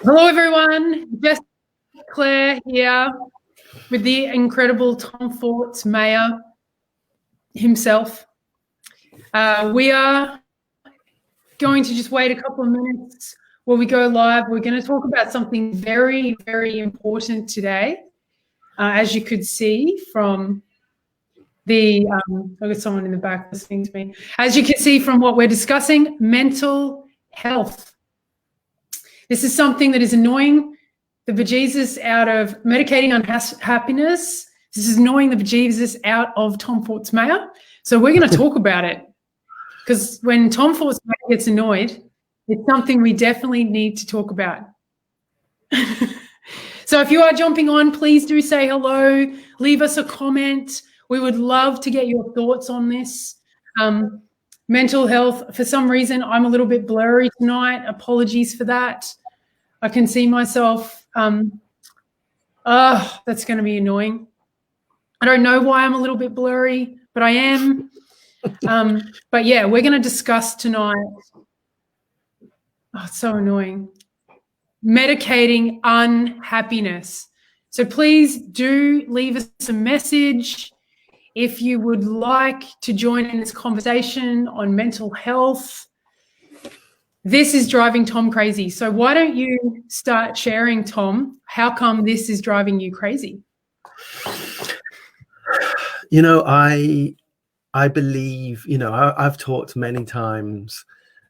Hello, everyone. Jess Clair here with the incredible Tom Forts Mayor himself. We are going to just wait a couple of minutes while we go live. We're going to talk about something very, very important today. As you could see from the, I've got someone in the back listening to me. As you can see from what we're discussing, mental health. This is something that is annoying the bejesus out of Medicating Unhappiness. This is annoying the bejesus out of Tom Forts Mayor. So we're going to talk about it, because when Tom Forts Mayor gets annoyed, it's something we definitely need to talk about. So if you are jumping on, please do say hello, leave us a comment. We would love to get your thoughts on this. Mental health, for some reason, I'm a little bit blurry tonight. Apologies for that. I can see myself. That's going to be annoying. I don't know why I'm a little bit blurry, but I am. But yeah, we're going to discuss tonight. Oh, it's so annoying. Medicating unhappiness. So please do leave us a message if you would like to join in this conversation on mental health. This is driving Tom crazy. So why don't you start sharing, Tom? How come this is driving you crazy? You know, I believe, I've talked many times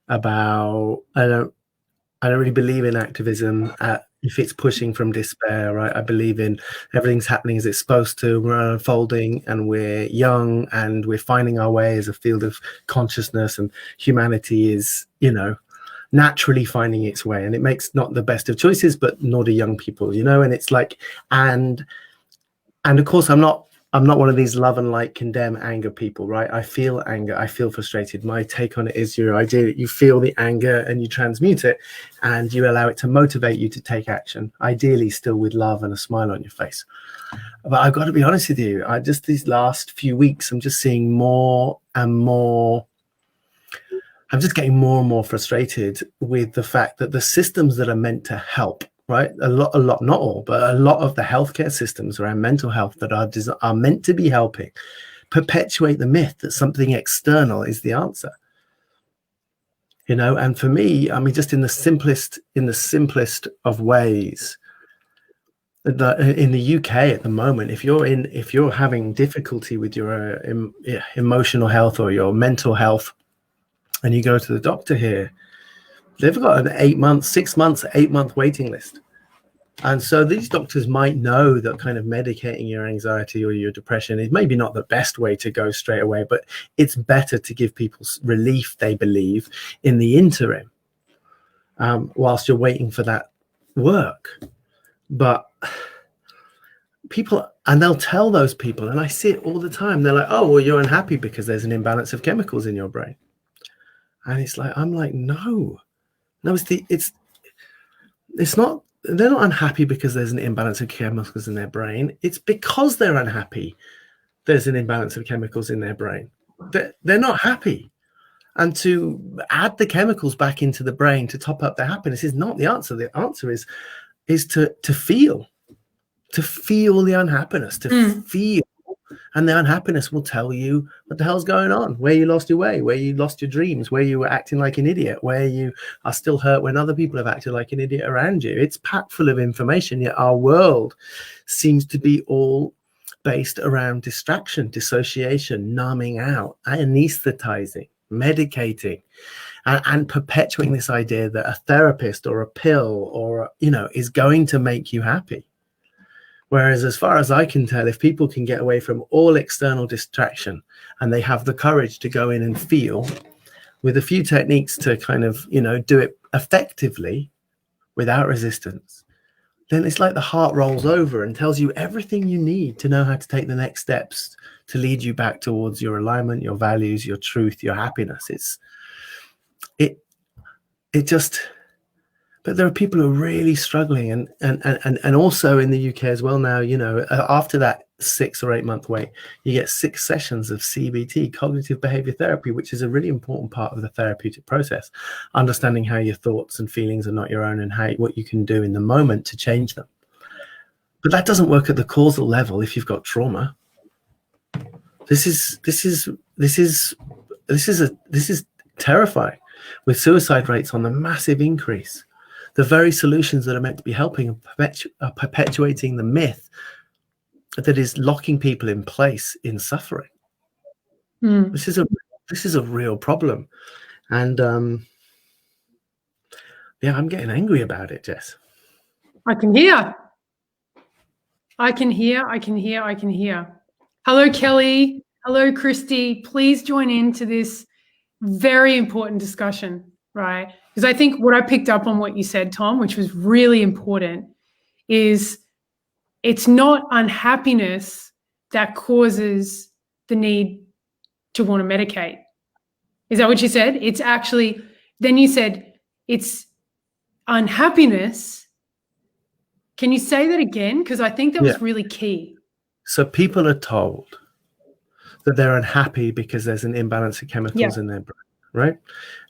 about, I don't really believe in activism if it's pushing from despair, right? I believe in everything's happening as it's supposed to. We're unfolding and we're young and we're finding our way as a field of consciousness, and humanity is, naturally finding its way, and it makes not the best of choices, but nor do young people, and it's like, and of course I'm not one of these love and light condemn anger people, right? I feel anger, I feel frustrated. My take on it is your idea that you feel the anger and you transmute it and you allow it to motivate you to take action, ideally still with love and a smile on your face. But I've got to be honest with you, these last few weeks, I'm just seeing more and more. I'm just getting more and more frustrated with the fact that the systems that are meant to help, right? A lot, not all, but a lot of the healthcare systems around mental health that are meant to be helping perpetuate the myth that something external is the answer. And for me, I mean, just in the simplest of ways, in the UK at the moment, if you're having difficulty with your emotional health or your mental health, and you go to the doctor here, they've got an 8 months, 6 months, 8 month waiting list. And so these doctors might know that kind of medicating your anxiety or your depression is maybe not the best way to go straight away, but it's better to give people relief, they believe, in the interim, whilst you're waiting for that work. But people, and they'll tell those people, and I see it all the time, they're like, oh, well, you're unhappy because there's an imbalance of chemicals in your brain. And it's like, I'm like, no, it's not, they're not unhappy because there's an imbalance of chemicals in their brain. It's because they're unhappy there's an imbalance of chemicals in their brain. They're not happy. And to add the chemicals back into the brain to top up their happiness is not the answer. The answer is to feel the unhappiness, to feel. And the unhappiness will tell you what the hell's going on, where you lost your way, where you lost your dreams, where you were acting like an idiot, where you are still hurt when other people have acted like an idiot around you. It's packed full of information, yet our world seems to be all based around distraction, dissociation, numbing out, anesthetizing, medicating, and perpetuating this idea that a therapist or a pill or, is going to make you happy. Whereas as far as I can tell, if people can get away from all external distraction and they have the courage to go in and feel with a few techniques to kind of, do it effectively without resistance, then it's like the heart rolls over and tells you everything you need to know how to take the next steps to lead you back towards your alignment, your values, your truth, your happiness. But there are people who are really struggling, and also in the UK as well now, after that 6 or 8 month wait, you get 6 sessions of CBT, cognitive behavior therapy, which is a really important part of the therapeutic process, understanding how your thoughts and feelings are not your own and what you can do in the moment to change them. But that doesn't work at the causal level if you've got trauma. This is terrifying, with suicide rates on the massive increase. The very solutions that are meant to be helping are perpetuating the myth that is locking people in place in suffering. This is a real problem, and yeah, I'm getting angry about it, Jess. I can hear. Hello, Kelly. Hello, Christy. Please join into this very important discussion, right? Because I think what I picked up on what you said, Tom, which was really important, is it's not unhappiness that causes the need to want to medicate. Is that what you said? It's actually, then you said it's unhappiness. Can you say that again? Because I think that was really key. So people are told that they're unhappy because there's an imbalance of chemicals in their brain, right?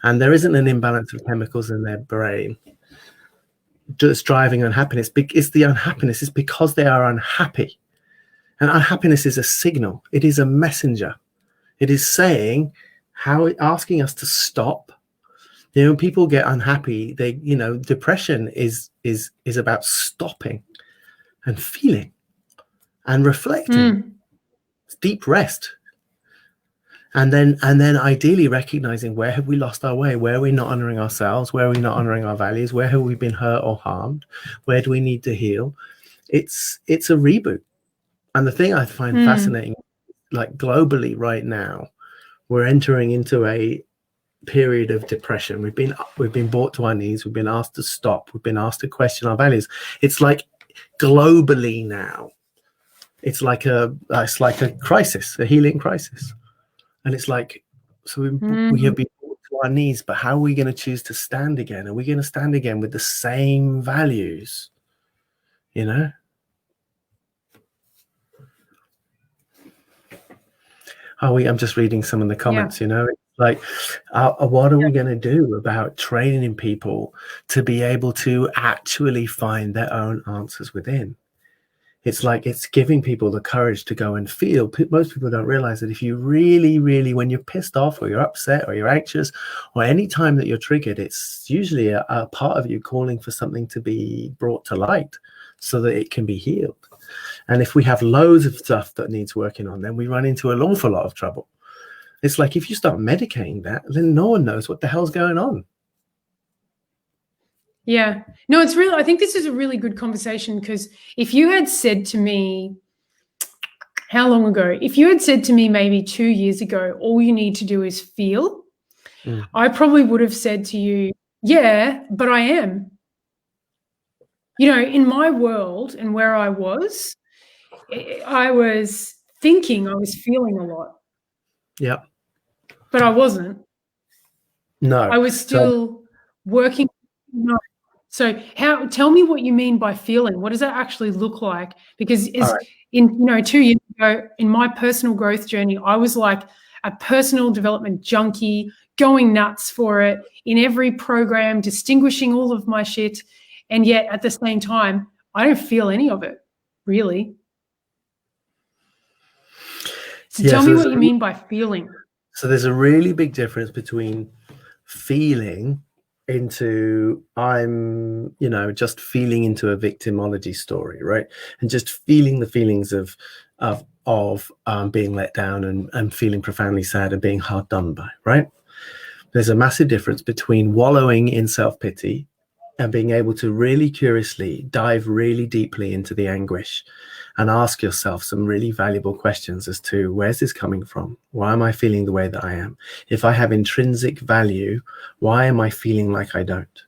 And there isn't an imbalance of chemicals in their brain that's driving unhappiness. It's the unhappiness is because they are unhappy. And unhappiness is a signal. It is a messenger. It is saying asking us to stop. You know, people get unhappy. Depression is about stopping and feeling and reflecting. It's deep rest. And then ideally recognizing, where have we lost our way? Where are we not honoring ourselves? Where are we not honoring our values? Where have we been hurt or harmed? Where do we need to heal? It's a reboot. And the thing I find fascinating, like globally right now, we're entering into a period of depression. We've been brought to our knees. We've been asked to stop. We've been asked to question our values. It's like globally now, it's like a crisis, a healing crisis. And it's like, so we have been brought to our knees, but how are we going to choose to stand again? Are we going to stand again with the same values? You know? I'm just reading some of the comments, you know? Like, what are we going to do about training people to be able to actually find their own answers within? It's like it's giving people the courage to go and feel. Most people don't realize that if you really, really, when you're pissed off or you're upset or you're anxious or any time that you're triggered, it's usually a part of you calling for something to be brought to light so that it can be healed. And if we have loads of stuff that needs working on, then we run into an awful lot of trouble. It's like if you start medicating that, then no one knows what the hell's going on. Yeah. No, it's really, I think this is a really good conversation, because if you had said to me, how long ago? If you had said to me maybe 2 years ago, all you need to do is feel, I probably would have said to you, yeah, but I am. You know, in my world and where I was thinking I was feeling a lot. Yeah. But I wasn't. No. I was still working. No. So tell me what you mean by feeling. What does that actually look like? Because in 2 years ago, in my personal growth journey, I was like a personal development junkie, going nuts for it in every program, distinguishing all of my shit. And yet at the same time, I don't feel any of it, really. So tell me what you mean by feeling. So there's a really big difference between feeling into just feeling into a victimology story, right? And just feeling the feelings of being let down and feeling profoundly sad and being hard done by, right? There's a massive difference between wallowing in self-pity and being able to really curiously dive really deeply into the anguish and ask yourself some really valuable questions as to, where's this coming from? Why am I feeling the way that I am? If I have intrinsic value, why am I feeling like I don't?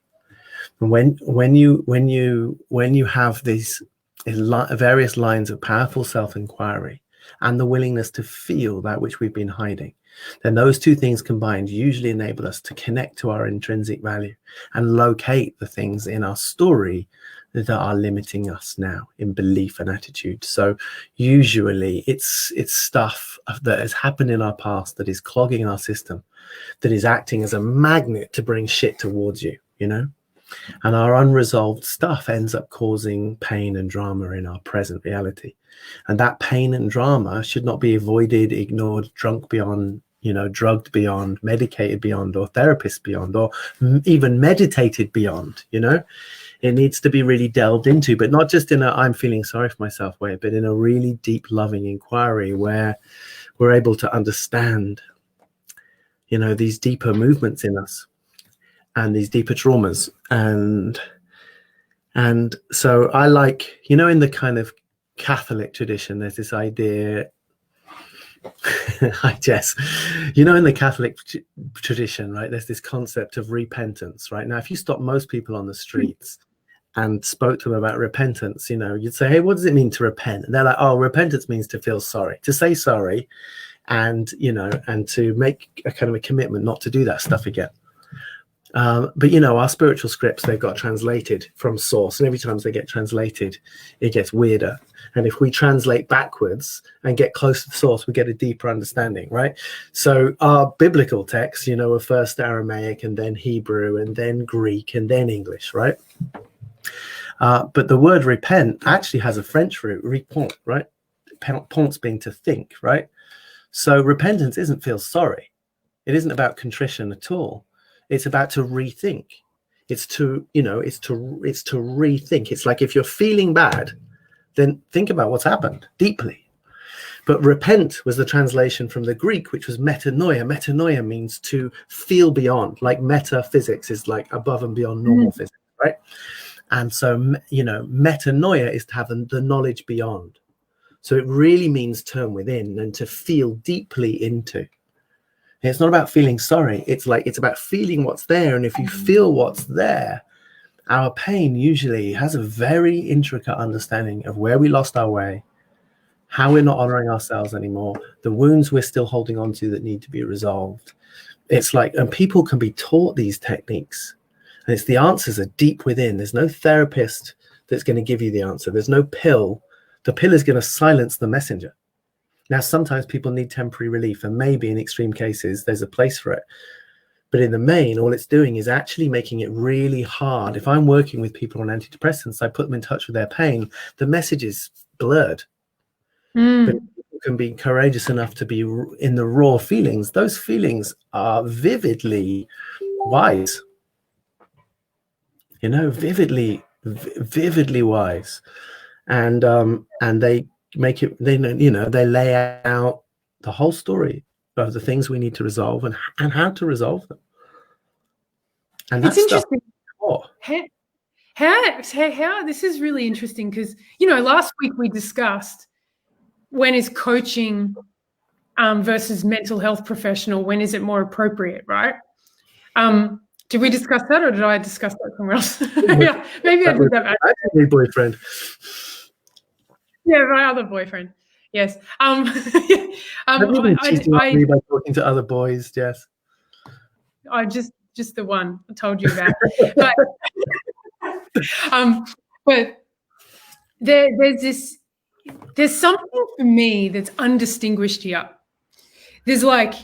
And when you have these various lines of powerful self-inquiry and the willingness to feel that which we've been hiding, then those two things combined usually enable us to connect to our intrinsic value and locate the things in our story that are limiting us now in belief and attitude. So usually it's stuff that has happened in our past that is clogging our system, that is acting as a magnet to bring shit towards you, you know? And our unresolved stuff ends up causing pain and drama in our present reality. And that pain and drama should not be avoided, ignored, drunk beyond, you know, drugged beyond, medicated beyond, or therapist beyond, or even meditated beyond, you know? It needs to be really delved into, but not just in a I'm feeling sorry for myself way, but in a really deep, loving inquiry where we're able to understand, you know, these deeper movements in us and these deeper traumas. And so I like, you know, in the kind of Catholic tradition, there's this idea. Hi, Jess. You know, in the Catholic tradition, right, there's this concept of repentance, right? Now, if you stop most people on the streets and spoke to them about repentance, you know, you'd say, hey, what does it mean to repent? And they're like, oh, repentance means to feel sorry, to say sorry, and, you know, and to make a kind of a commitment not to do that stuff again. But, you know, our spiritual scripts, they've got translated from source. And every time they get translated, it gets weirder. And if we translate backwards and get close to the source, we get a deeper understanding, right? So our biblical texts, you know, are first Aramaic and then Hebrew and then Greek and then English, right? But the word repent actually has a French root, repent, right? Pense being to think, right? So repentance isn't feel sorry. It isn't about contrition at all. It's about to rethink. It's to, you know, it's to rethink. It's like if you're feeling bad, then think about what's happened deeply. But repent was the translation from the Greek, which was metanoia. Metanoia means to feel beyond, like metaphysics is like above and beyond normal physics, right? And so, you know, metanoia is to have the knowledge beyond. So it really means turn within and to feel deeply into. It's not about feeling sorry. It's like, it's about feeling what's there. And if you feel what's there, our pain usually has a very intricate understanding of where we lost our way, how we're not honoring ourselves anymore, the wounds we're still holding on to that need to be resolved. It's like, and people can be taught these techniques, and it's the answers are deep within. There's no therapist that's going to give you the answer. There's no pill. The pill is going to silence the messenger. Now, sometimes people need temporary relief, and maybe in extreme cases, there's a place for it. But in the main, all it's doing is actually making it really hard. If I'm working with people on antidepressants, I put them in touch with their pain, the message is blurred. But people can be courageous enough to be in the raw feelings. Those feelings are vividly wise. You know, vividly wise. And they make it, they, you know, they lay out the whole story of the things we need to resolve and how to resolve them. And that's interesting. How this is really interesting because, you know, last week we discussed when is coaching versus mental health professional, when is it more appropriate, right? Did we discuss that, or did I discuss that somewhere else? Yeah, maybe I did that. My boyfriend. Yeah, my other boyfriend. Yes. Have you been cheating on me by talking to other boys, Jess? I just the one I told you about. But there's something for me that's undistinguished here. There's like,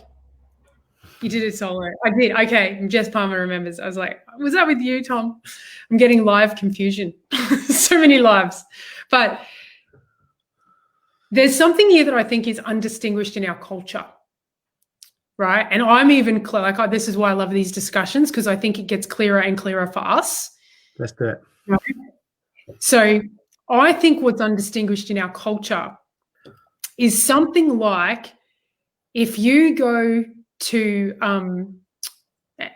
you did it solo. I did. Okay. Jess Palmer remembers. I was like, was that with you, Tom? I'm getting live confusion. So many lives. But there's something here that I think is undistinguished in our culture, right? And I'm even like, this is why I love these discussions, because I think it gets clearer and clearer for us. Let's do it. Right? So I think what's undistinguished in our culture is something like, if you go to,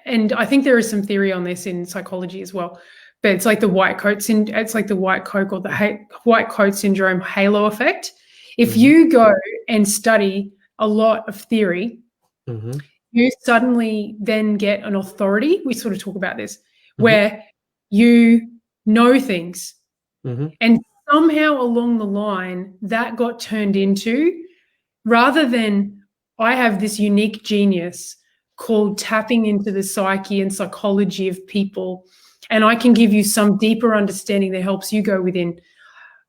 and I think there is some theory on this in psychology as well, but it's like the white coat or the white coat syndrome halo effect. If you go and study a lot of theory, you suddenly then get an authority. We sort of talk about this, where you know things. And somehow along the line, that got turned into, rather than I have this unique genius called tapping into the psyche and psychology of people, and I can give you some deeper understanding that helps you go within.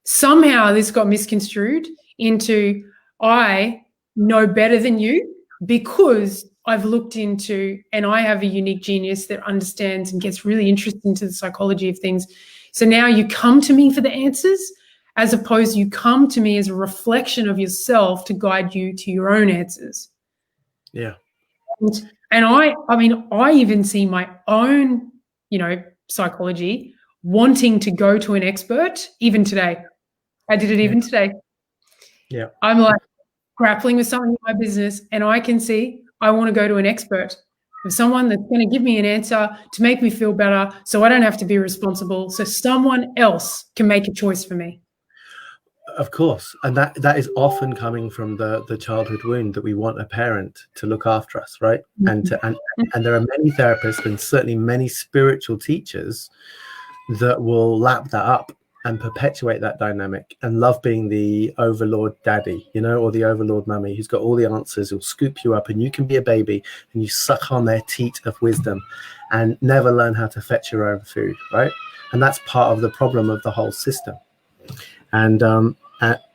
Somehow this got misconstrued into I know better than you because I've looked into, and I have a unique genius that understands and gets really interested into the psychology of things. So now you come to me for the answers, as opposed to you come to me as a reflection of yourself to guide you to your own answers. Yeah. And I mean, I even see my own, psychology wanting to go to an expert even today. I did it even today. Yeah. I'm like grappling with something in my business, and I can see I want to go to an expert, of someone that's going to give me an answer to make me feel better, so I don't have to be responsible, so someone else can make a choice for me. Of course, and that is often coming from the childhood wound, that we want a parent to look after us, right? Mm-hmm. And there are many therapists and certainly many spiritual teachers that will lap that up and perpetuate that dynamic and love being the overlord daddy, or the overlord mummy who's got all the answers, who'll scoop you up and you can be a baby and you suck on their teat of wisdom and never learn how to fetch your own food, right? And that's part of the problem of the whole system. And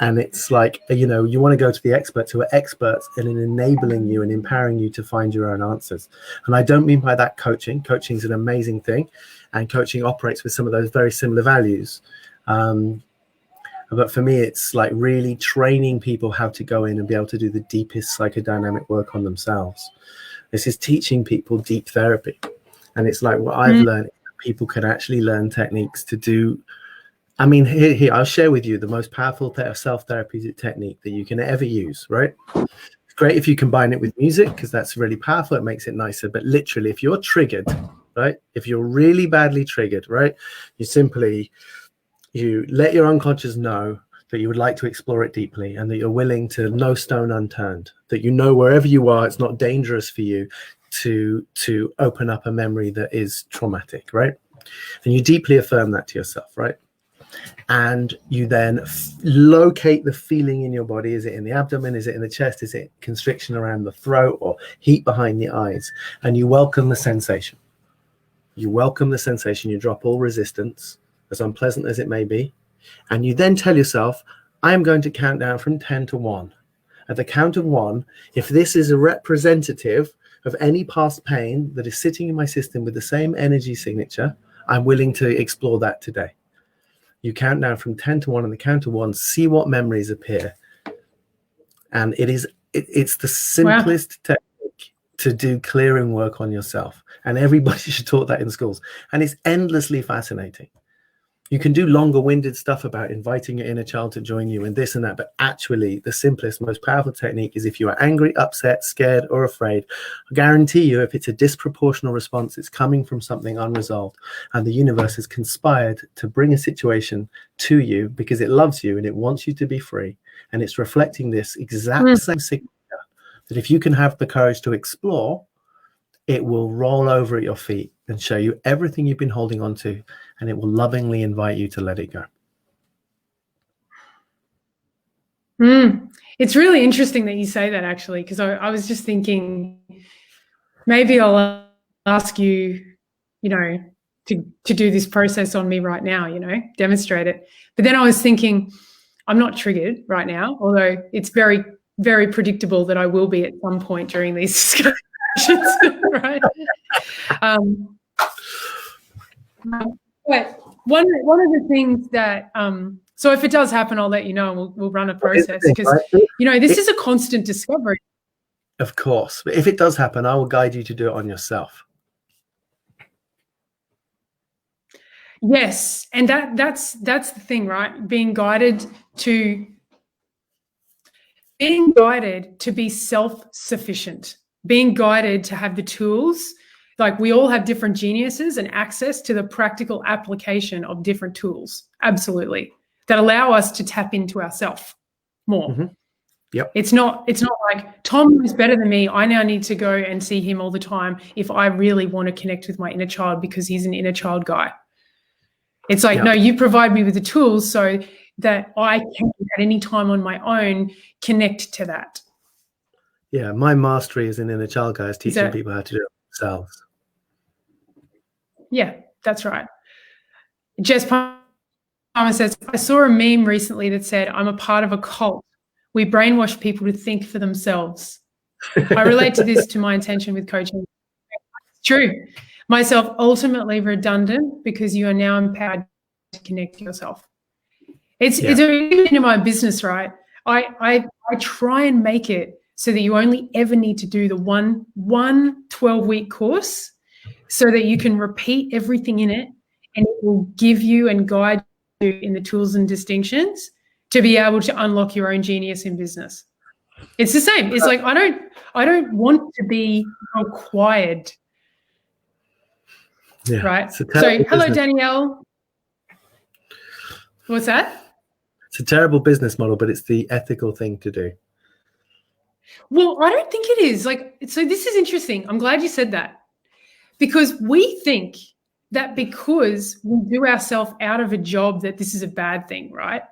it's like, you want to go to the experts who are experts in enabling you and empowering you to find your own answers. And I don't mean by that coaching. Coaching is an amazing thing, and coaching operates with some of those very similar values. But for me, it's like really training people how to go in and be able to do the deepest psychodynamic work on themselves. This is teaching people deep therapy. And it's like what I've learned, people can actually learn techniques to do. I mean, here, I'll share with you the most powerful self-therapeutic technique that you can ever use, right? It's great if you combine it with music, because that's really powerful. It makes it nicer. But literally, if you're triggered, right? If you're really badly triggered, right? You let your unconscious know that you would like to explore it deeply and that you're willing to no stone unturned, that wherever you are, it's not dangerous for you to open up a memory that is traumatic, right? And you deeply affirm that to yourself, right? And you then locate the feeling in your body. Is it in the abdomen? Is it in the chest? Is it constriction around the throat or heat behind the eyes? And you welcome the sensation. You welcome the sensation. You drop all resistance, as unpleasant as it may be. And you then tell yourself, I am going to count down from 10 to 1. At the count of 1, if this is a representative of any past pain that is sitting in my system with the same energy signature, I'm willing to explore that today. You count down from 10 to 1, and the count of 1, see what memories appear. And it's the simplest technique to do clearing work on yourself. And everybody should taught that in schools. And it's endlessly fascinating. You can do longer winded stuff about inviting your inner child to join you and this and that. But actually, the simplest, most powerful technique is if you are angry, upset, scared, or afraid, I guarantee you, if it's a disproportional response, it's coming from something unresolved. And the universe has conspired to bring a situation to you because it loves you and it wants you to be free. And it's reflecting this exact same signature that if you can have the courage to explore, it will roll over at your feet and show you everything you've been holding on to, and it will lovingly invite you to let it go. It's really interesting that you say that, actually, because I was just thinking maybe I'll ask you, to do this process on me right now, demonstrate it. But then I was thinking, I'm not triggered right now, although it's very, very predictable that I will be at some point during these discussions. Right. But one of the things that so if it does happen, I'll let you know, and we'll run a process, because this is a constant discovery. Of course, but if it does happen, I will guide you to do it on yourself. Yes, and that's the thing, right? Being guided to be self-sufficient. Being guided to have the tools, like we all have different geniuses and access to the practical application of different tools, absolutely, that allow us to tap into ourselves more. Mm-hmm. Yep. It's not like Tom is better than me, I now need to go and see him all the time if I really want to connect with my inner child because he's an inner child guy. It's like, no, you provide me with the tools so that I can at any time on my own connect to that. Yeah, my mastery as an inner child guy is teaching that, people how to do it themselves. Yeah, that's right. Jess Palmer says, I saw a meme recently that said, I'm a part of a cult. We brainwash people to think for themselves. I relate to this to my intention with coaching. It's true. Myself ultimately redundant because you are now empowered to connect to yourself. It's even in my business, right? I try and make it so that you only ever need to do the one 12-week course so that you can repeat everything in it, and it will give you and guide you in the tools and distinctions to be able to unlock your own genius in business. It's the same. It's like I don't want to be required. Yeah. Right. So hello, Danielle. What's that? It's a terrible business model, but it's the ethical thing to do. Well, I don't think it is. Like, so this is interesting. I'm glad you said that, because we think that because we do ourselves out of a job that this is a bad thing, right?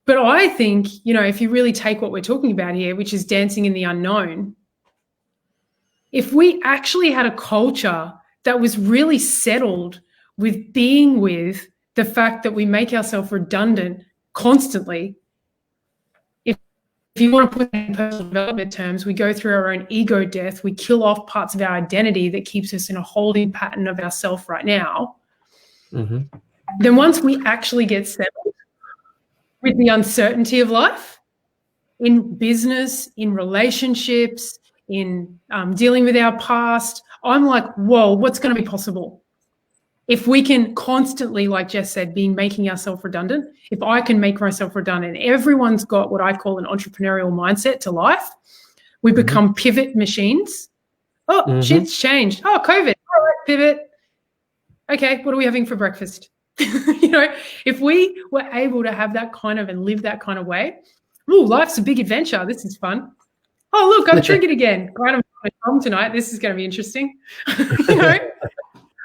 But I think, if you really take what we're talking about here, which is dancing in the unknown, if we actually had a culture that was really settled with being with the fact that we make ourselves redundant constantly, if you want to put it in personal development terms, we go through our own ego death, we kill off parts of our identity that keeps us in a holding pattern of ourself right now. Mm-hmm. Then once we actually get settled with the uncertainty of life, in business, in relationships, in dealing with our past, I'm like, whoa, what's going to be possible? If we can constantly, like Jess said, making ourselves redundant, if I can make myself redundant, everyone's got what I call an entrepreneurial mindset to life. We become pivot machines. Oh, shit's changed. Oh, COVID. All right, pivot. Okay, what are we having for breakfast? If we were able to have that kind of and live that kind of way, ooh, life's a big adventure. This is fun. Oh, look, I'm triggered again. Glad I'm home tonight. This is going to be interesting.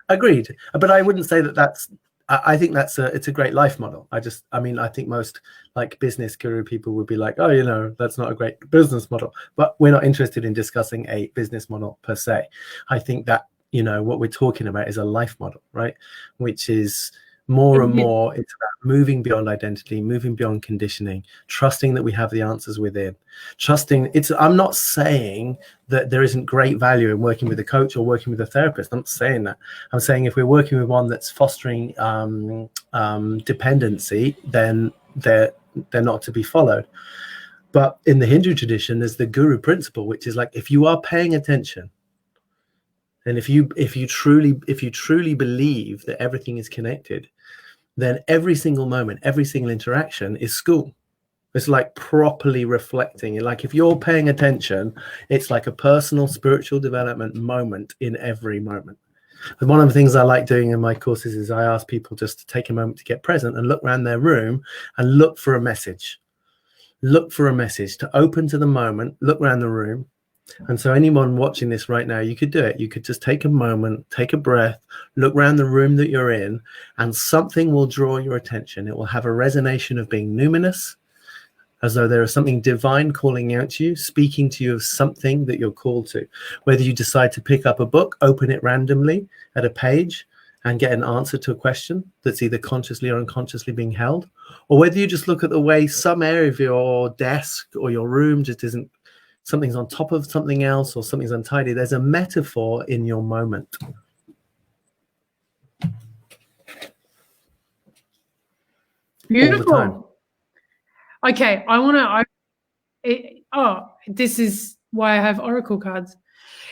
Agreed. But I wouldn't say that's, I think it's a great life model. I think most like business guru people would be like, oh, that's not a great business model, but we're not interested in discussing a business model per se. I think that, what we're talking about is a life model, right? Which is more and more, it's about moving beyond identity, moving beyond conditioning, trusting that we have the answers within, I'm not saying that there isn't great value in working with a coach or working with a therapist. I'm not saying that. I'm saying if we're working with one that's fostering dependency, then they're not to be followed. But in the Hindu tradition, there's the guru principle, which is like, if you are paying attention, and if you truly believe that everything is connected, then every single moment, every single interaction is school. It's like properly reflecting. Like if you're paying attention, it's like a personal spiritual development moment in every moment. And one of the things I like doing in my courses is I ask people just to take a moment to get present and look around their room and look for a message. Look for a message, to open to the moment, look around the room. And so anyone watching this right now, you could do it. You could just take a moment, take a breath, look around the room that you're in, and something will draw your attention. It will have a resonation of being numinous, as though there is something divine calling out to you, speaking to you of something that you're called to. Whether you decide to pick up a book, open it randomly at a page, and get an answer to a question that's either consciously or unconsciously being held, or whether you just look at the way some area of your desk or your room just isn't, something's on top of something else or something's untidy. There's a metaphor in your moment. Beautiful. Okay, this is why I have oracle cards.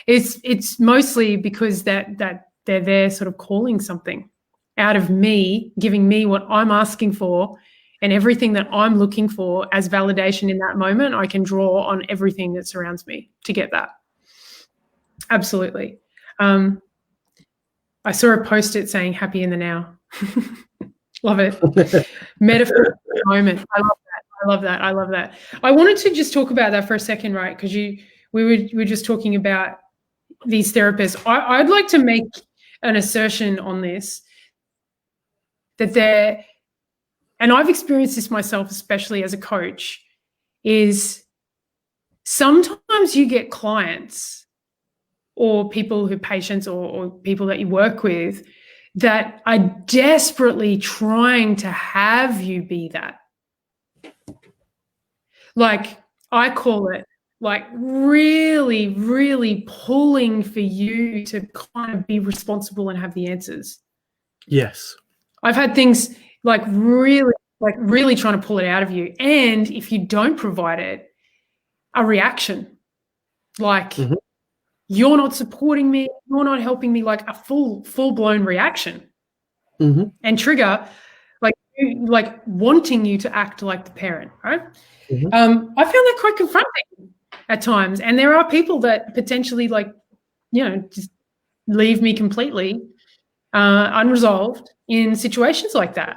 It's mostly because that they're there sort of calling something out of me, giving me what I'm asking for, and everything that I'm looking for as validation in that moment, I can draw on everything that surrounds me to get that. Absolutely. I saw a post-it saying happy in the now. Love it. Metaphor moment. I love that. I wanted to just talk about that for a second, right? Because we were just talking about these therapists. I'd like to make an assertion on this, that and I've experienced this myself, especially as a coach, is sometimes you get clients or people who patients or people that you work with that are desperately trying to have you be that. Like, I call it like really, really pulling for you to kind of be responsible and have the answers. Yes. I've had things like really trying to pull it out of you. And if you don't provide it, a reaction like, you're not supporting me, you're not helping me, like a full-blown reaction and trigger like wanting you to act like the parent, right? I found that quite confronting at times. And there are people that potentially just leave me completely unresolved in situations like that.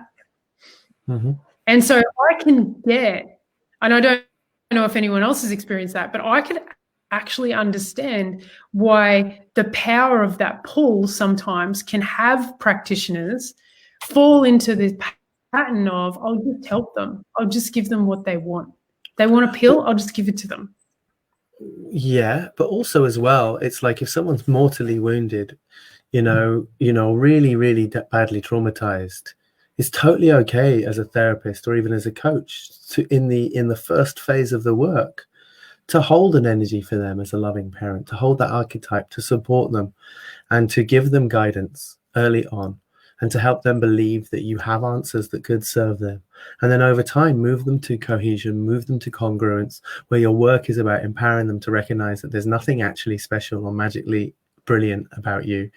And so I can get, and I don't know if anyone else has experienced that, but I could actually understand why the power of that pull sometimes can have practitioners fall into this pattern of, I'll just help them. I'll just give them what they want. They want a pill, I'll just give it to them. Yeah, but also as well, it's like if someone's mortally wounded, really, really badly traumatized, it's totally okay as a therapist or even as a coach to in the first phase of the work to hold an energy for them as a loving parent, to hold that archetype, to support them and to give them guidance early on and to help them believe that you have answers that could serve them. And then over time, move them to cohesion, move them to congruence, where your work is about empowering them to recognize that there's nothing actually special or magically brilliant about you,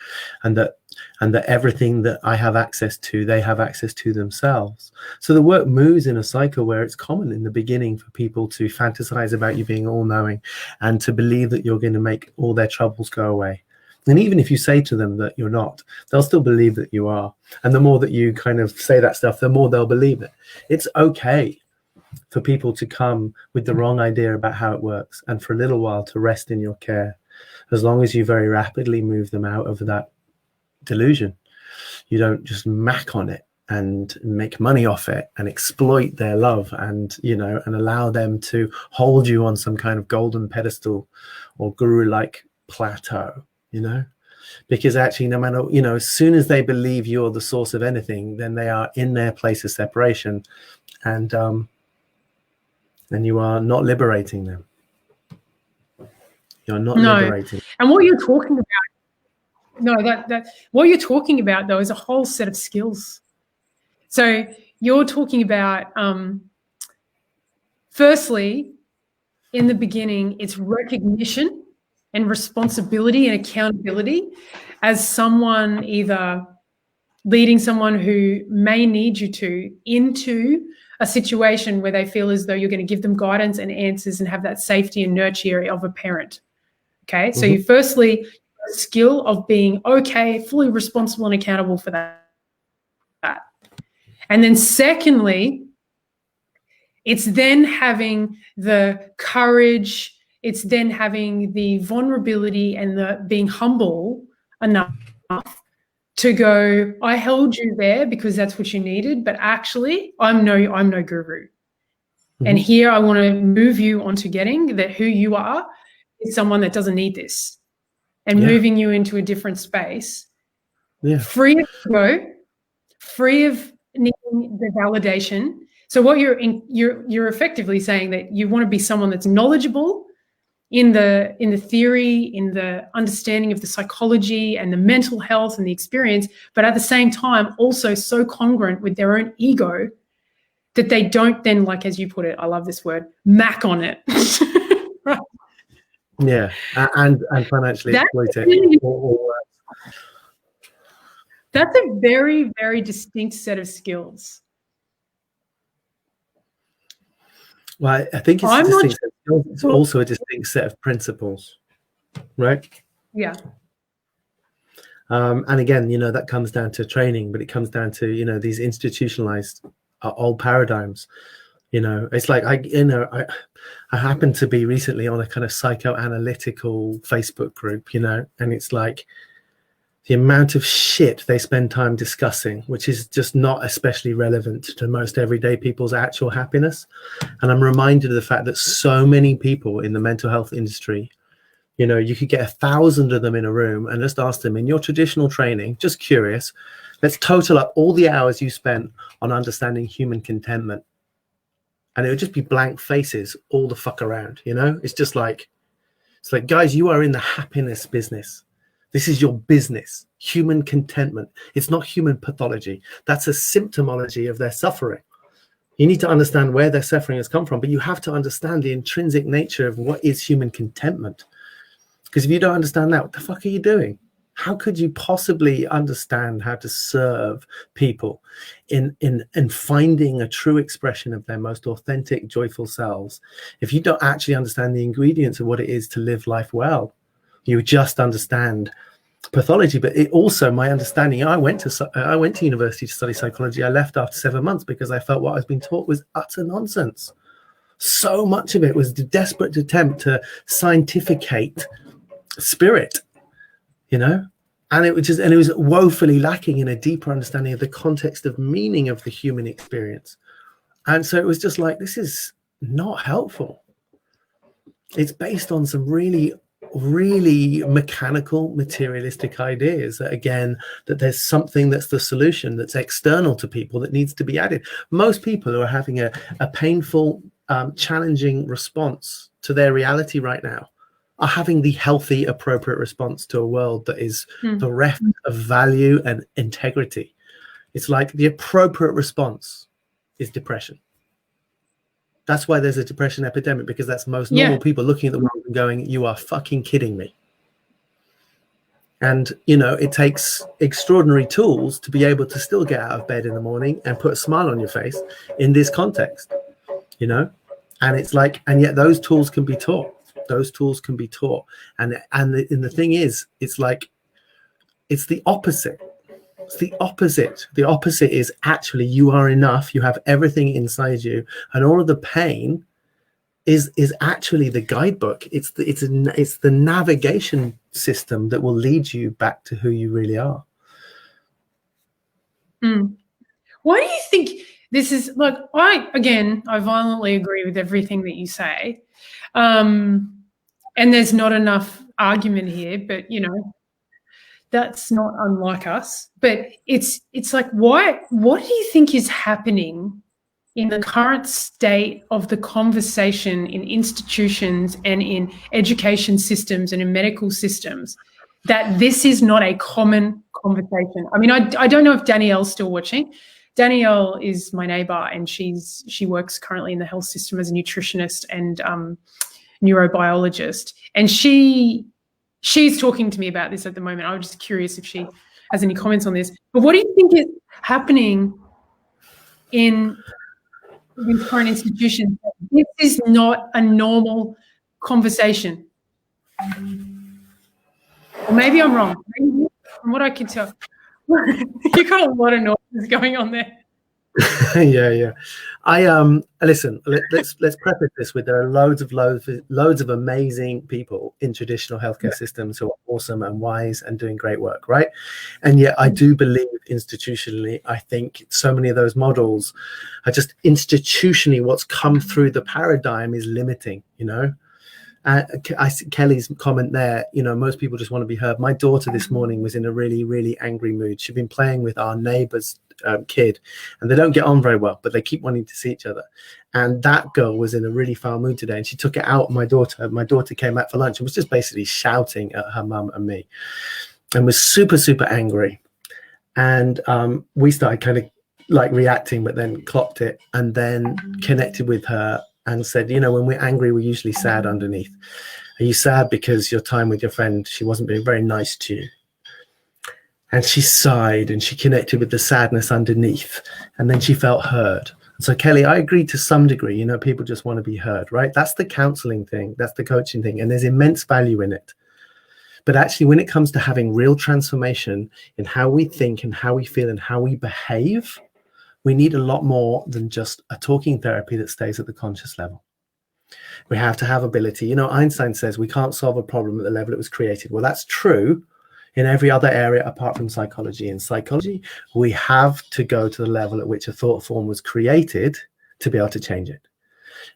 and that everything that I have access to, they have access to themselves. So the work moves in a cycle where it's common in the beginning for people to fantasize about you being all-knowing and to believe that you're going to make all their troubles go away. And even if you say to them that you're not, they'll still believe that you are. And the more that you kind of say that stuff, the more they'll believe it. It's okay for people to come with the wrong idea about how it works and for a little while to rest in your care, as long as you very rapidly move them out of that delusion. You don't just mac on it and make money off it and exploit their love and allow them to hold you on some kind of golden pedestal or guru-like plateau, because actually no matter, as soon as they believe you're the source of anything, then they are in their place of separation, and you are not liberating them. You're not liberating. And what you're talking about, what you're talking about though is a whole set of skills. So you're talking about, firstly, in the beginning, it's recognition and responsibility and accountability as someone either leading someone who may need you to into a situation where they feel as though you're going to give them guidance and answers and have that safety and nurture of a parent. Okay, so you firstly, the skill of being okay, fully responsible and accountable for that. And then secondly, it's then having the courage, it's then having the vulnerability and the being humble enough to go, I held you there because that's what you needed, but actually I'm no guru. And here I want to move you onto getting that who you are is someone that doesn't need this, and moving you into a different space, free of ego, free of needing the validation. So what you're effectively saying that you want to be someone that's knowledgeable in the theory, in the understanding of the psychology and the mental health and the experience, but at the same time also so congruent with their own ego that they don't then, like as you put it, I love this word, mac on it. Right. Yeah, and financially exploit it. That's a very, very distinct set of skills. Well, I think it's a distinct set of skills. It's also a distinct set of principles, right? Yeah. And again, that comes down to training, but it comes down to, these institutionalized old paradigms. It's like I happened to be recently on a kind of psychoanalytical Facebook group, and it's like, the amount of shit they spend time discussing, which is just not especially relevant to most everyday people's actual happiness. And I'm reminded of the fact that so many people in the mental health industry, you know, you could get 1,000 of them in a room and just ask them, in your traditional training, just curious, let's total up all the hours you spent on understanding human contentment. And it would just be blank faces all the fuck around, you know? It's just like, it's like, guys, you are in the happiness business. This is your business, human contentment. It's not human pathology. That's a symptomology of their suffering. You need to understand where their suffering has come from, but you have to understand the intrinsic nature of what is human contentment. Because if you don't understand that, what the fuck are you doing? How could you possibly understand how to serve people in finding a true expression of their most authentic, joyful selves if you don't actually understand the ingredients of what it is to live life well? You just understand pathology. But it also, my understanding, I went to university to study psychology. I left after 7 months because I felt what I was being taught was utter nonsense. So much of it was the desperate attempt to scientificate spirit, you know, and it was woefully lacking in a deeper understanding of the context of meaning of the human experience. And so it was just like, this is not helpful. It's based on some really mechanical, materialistic ideas that, again, that there's something that's the solution that's external to people that needs to be added. Most people who are having a painful, challenging response to their reality right now are having the healthy, appropriate response to a world that is bereft of value and integrity. It's like the appropriate response is depression. That's why there's a depression epidemic, because that's most normal people looking at the world and going, you are fucking kidding me. And, you know, it takes extraordinary tools to be able to still get out of bed in the morning and put a smile on your face in this context, you know? And it's like, and yet those tools can be taught. Those tools can be taught. And the thing is, it's like, it's the opposite. It's the opposite. The opposite is actually you are enough. You have everything inside you, and all of the pain is actually the guidebook. It's the navigation system that will lead you back to who you really are. Why do you think this is? Like, I violently agree with everything that you say, and there's not enough argument here. But you know, that's not unlike us. But it's like, why? What do you think is happening in the current state of the conversation in institutions and in education systems and in medical systems, that this is not a common conversation? I mean, I don't know if Danielle's still watching. Danielle is my neighbor, and she works currently in the health system as a nutritionist and neurobiologist. And she's talking to me about this at the moment. I was just curious if she has any comments on this. But what do you think is happening in current institutions? This is not a normal conversation. Or maybe I'm wrong. Maybe, from what I can tell, you got a lot of noises going on there. Yeah. Listen, let's preface this with there are loads of amazing people in traditional healthcare systems who are awesome and wise and doing great work, right? And yet I do believe institutionally, I think so many of those models are just institutionally what's come through the paradigm is limiting, you know. I see Kelly's comment there, you know, most people just want to be heard. My daughter this morning was in a really, really angry mood. She'd been playing with our neighbor's kid, and they don't get on very well, but they keep wanting to see each other. And that girl was in a really foul mood today, and she took it out on my daughter. My daughter came out for lunch and was just basically shouting at her mum and me, and was super, super angry. And we started kind of like reacting, but then clocked it and then connected with her and said, you know, when we're angry, we're usually sad underneath. Are you sad because your time with your friend, she wasn't being very nice to you? And she sighed and she connected with the sadness underneath, and then she felt heard. So Kelly, I agree to some degree, you know, people just want to be heard, right? That's the counseling thing. That's the coaching thing. And there's immense value in it. But actually, when it comes to having real transformation in how we think and how we feel and how we behave, we need a lot more than just a talking therapy that stays at the conscious level. We have to have ability. You know, Einstein says we can't solve a problem at the level it was created. Well, that's true in every other area apart from psychology. In psychology, we have to go to the level at which a thought form was created to be able to change it.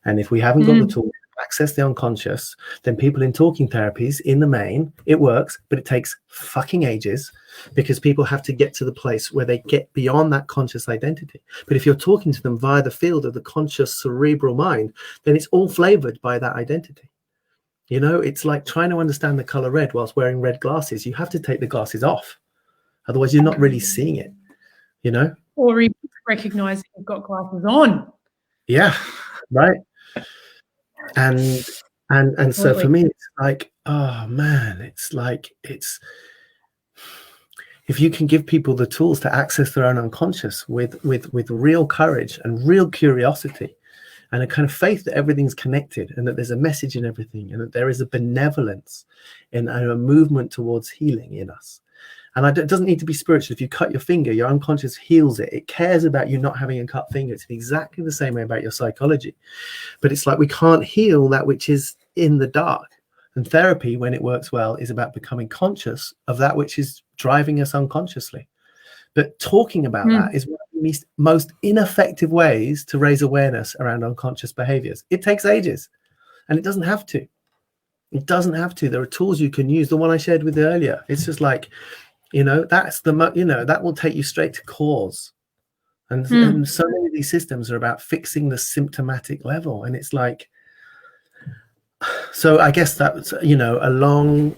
And if we haven't got the tool to access the unconscious, then people in talking therapies, in the main, it works, but it takes fucking ages, because people have to get to the place where they get beyond that conscious identity. But if you're talking to them via the field of the conscious cerebral mind, then it's all flavored by that identity. You know, it's like trying to understand the color red whilst wearing red glasses. You have to take the glasses off. Otherwise, you're not really seeing it, you know? Or even recognizing you've got glasses on. Yeah, right. And so for me, it's like, oh man, it's like, it's, if you can give people the tools to access their own unconscious with real courage and real curiosity, and a kind of faith that everything's connected and that there's a message in everything, and that there is a benevolence and a movement towards healing in us. And it doesn't need to be spiritual. If you cut your finger, your unconscious heals it. It cares about you not having a cut finger. It's exactly the same way about your psychology. But it's like we can't heal that which is in the dark. And therapy, when it works well, is about becoming conscious of that which is driving us unconsciously. But talking about that is one of the most ineffective ways to raise awareness around unconscious behaviors. It takes ages, and it doesn't have to. It doesn't have to. There are tools you can use. The one I shared with you earlier, it's just like, you know, that's that will take you straight to cause. And so many of these systems are about fixing the symptomatic level. And it's like, so I guess that's, you know, a long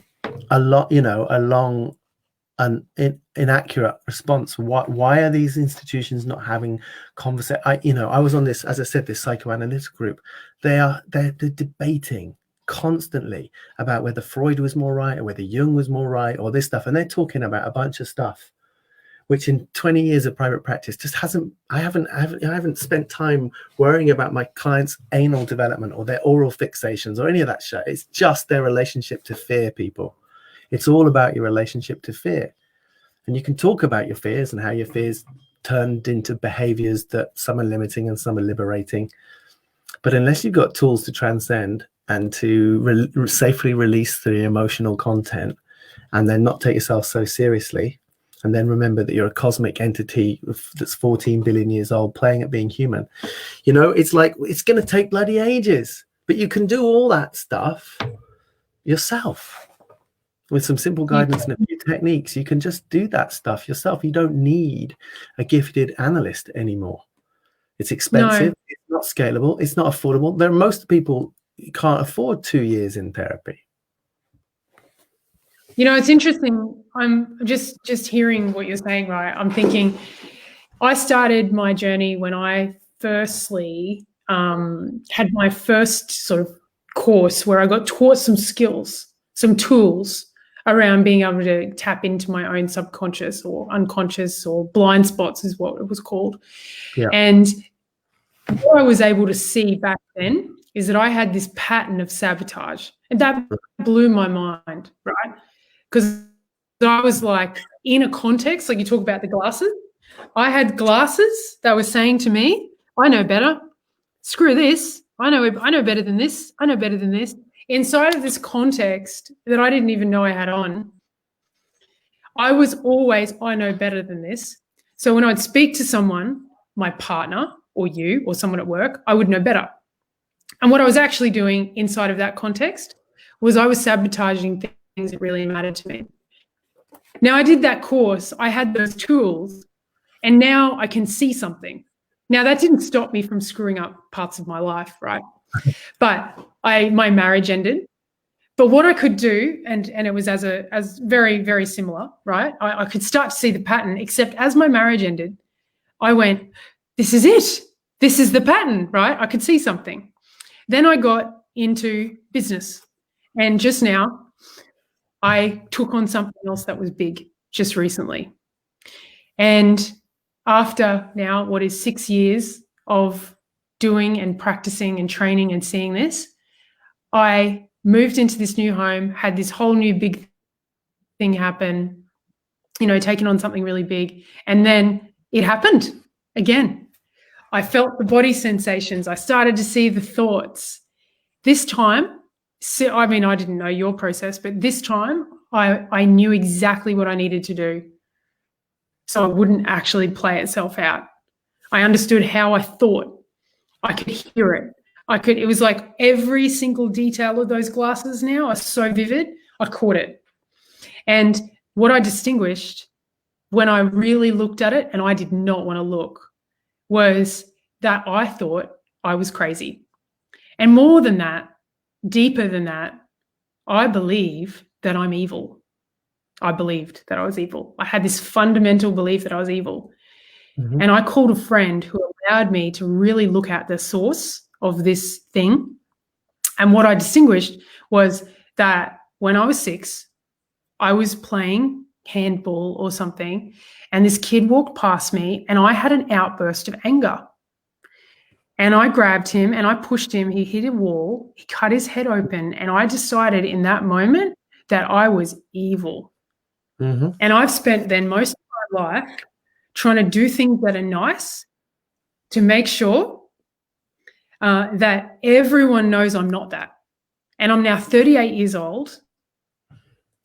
and inaccurate response. Why are these institutions not having conversation? I was on this, as I said, this psychoanalytic group. They're debating constantly about whether Freud was more right or whether Jung was more right or this stuff, and they're talking about a bunch of stuff which in 20 years of private practice just I haven't spent time worrying about my clients' anal development or their oral fixations or any of that shit. It's just their relationship to fear, people. It's all about your relationship to fear. And you can talk about your fears and how your fears turned into behaviors that some are limiting and some are liberating. But unless you've got tools to transcend and to safely release the emotional content, and then not take yourself so seriously, and then remember that you're a cosmic entity that's 14 billion years old playing at being human, you know, it's like, it's going to take bloody ages. But you can do all that stuff yourself. With some simple guidance and a few techniques, you can just do that stuff yourself. You don't need a gifted analyst anymore. It's expensive. No. It's not scalable. It's not affordable. Most people can't afford 2 years in therapy. You know, it's interesting. I'm just hearing what you're saying, right? I'm thinking I started my journey when I firstly had my first sort of course where I got taught some skills, some tools around being able to tap into my own subconscious or unconscious, or blind spots is what it was called. Yeah. And what I was able to see back then is that I had this pattern of sabotage, and that blew my mind, right? Because I was like, in a context, like you talk about the glasses, I had glasses that were saying to me, I know better. Screw this. I know better than this. I know better than this. Inside of this context that I didn't even know I had on, I was always, I know better than this. So when I'd speak to someone, my partner or you or someone at work, I would know better. And what I was actually doing inside of that context was I was sabotaging things that really mattered to me. Now, I did that course. I had those tools, and now I can see something. Now, that didn't stop me from screwing up parts of my life, right? But my marriage ended. But what I could do, and it was as very, very similar, right? I could start to see the pattern, except as my marriage ended, I went, this is it. This is the pattern, right? I could see something. Then I got into business. And just now, I took on something else that was big just recently. And after now, what is 6 years of doing and practicing and training and seeing this, I moved into this new home, had this whole new big thing happen, you know, taking on something really big. And then it happened again. I felt the body sensations. I started to see the thoughts. This time, I mean, I didn't know your process, but this time I knew exactly what I needed to do, so it wouldn't actually play itself out. I understood how I thought. I could hear it. It was like every single detail of those glasses now are so vivid. I caught it. And what I distinguished when I really looked at it, and I did not want to look, was that I thought I was crazy. And more than that, deeper than that, I believe that I'm evil. I believed that I was evil. I had this fundamental belief that I was evil. Mm-hmm. And I called a friend who allowed me to really look at the source of this thing. And what I distinguished was that when I was 6, I was playing handball or something, and this kid walked past me, and I had an outburst of anger. And I grabbed him and I pushed him. He hit a wall. He cut his head open. And I decided in that moment that I was evil. Mm-hmm. And I've spent then most of my life trying to do things that are nice to make sure that everyone knows I'm not that. And I'm now 38 years old.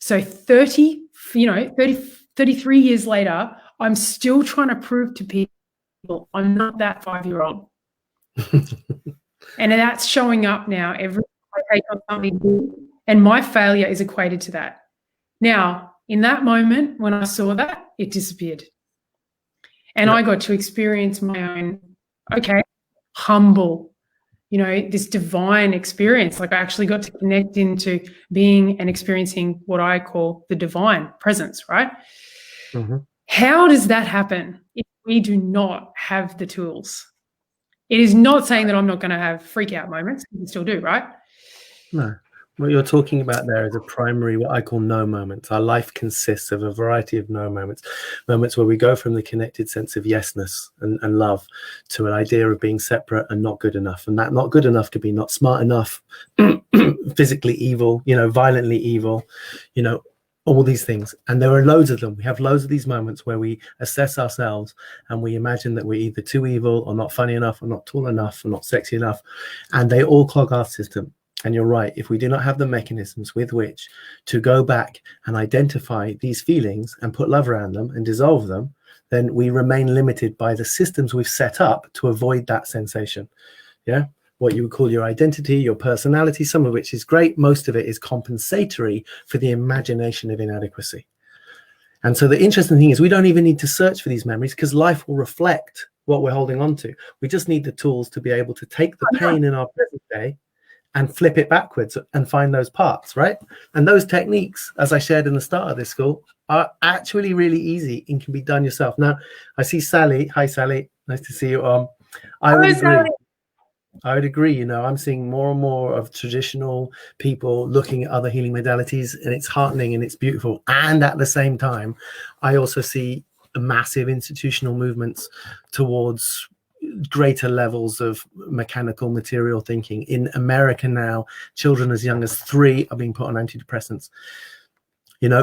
So 33 years later, I'm still trying to prove to people I'm not that 5-year-old. And that's showing up now every time I take on something, and my failure is equated to that. Now, in that moment, when I saw that, it disappeared. And I got to experience my own, humble, this divine experience. Like I actually got to connect into being and experiencing what I call the divine presence, right? Mm-hmm. How does that happen if we do not have the tools? It is not saying that I'm not going to have freak out moments. You can still do, right? No. What you're talking about there is a primary, what I call no moments. Our life consists of a variety of no moments. Moments where we go from the connected sense of yesness and love to an idea of being separate and not good enough. And that not good enough could be not smart enough, physically evil, violently evil, all these things. And there are loads of them. We have loads of these moments where we assess ourselves and we imagine that we're either too evil or not funny enough or not tall enough or not sexy enough. And they all clog our system. And you're right, if we do not have the mechanisms with which to go back and identify these feelings and put love around them and dissolve them, then we remain limited by the systems we've set up to avoid that sensation. Yeah. What you would call your identity, your personality, some of which is great. Most of it is compensatory for the imagination of inadequacy. And so the interesting thing is we don't even need to search for these memories because life will reflect what we're holding on to. We just need the tools to be able to take the pain in our present day and flip it backwards and find those parts, right? And those techniques, as I shared in the start of this school, are actually really easy and can be done yourself. Now, I see Sally. Hi, Sally. Nice to see you. I would agree. I'm seeing more and more of traditional people looking at other healing modalities, and it's heartening and it's beautiful. And at the same time, I also see massive institutional movements towards greater levels of mechanical material thinking. In America now, children as young as 3 are being put on antidepressants.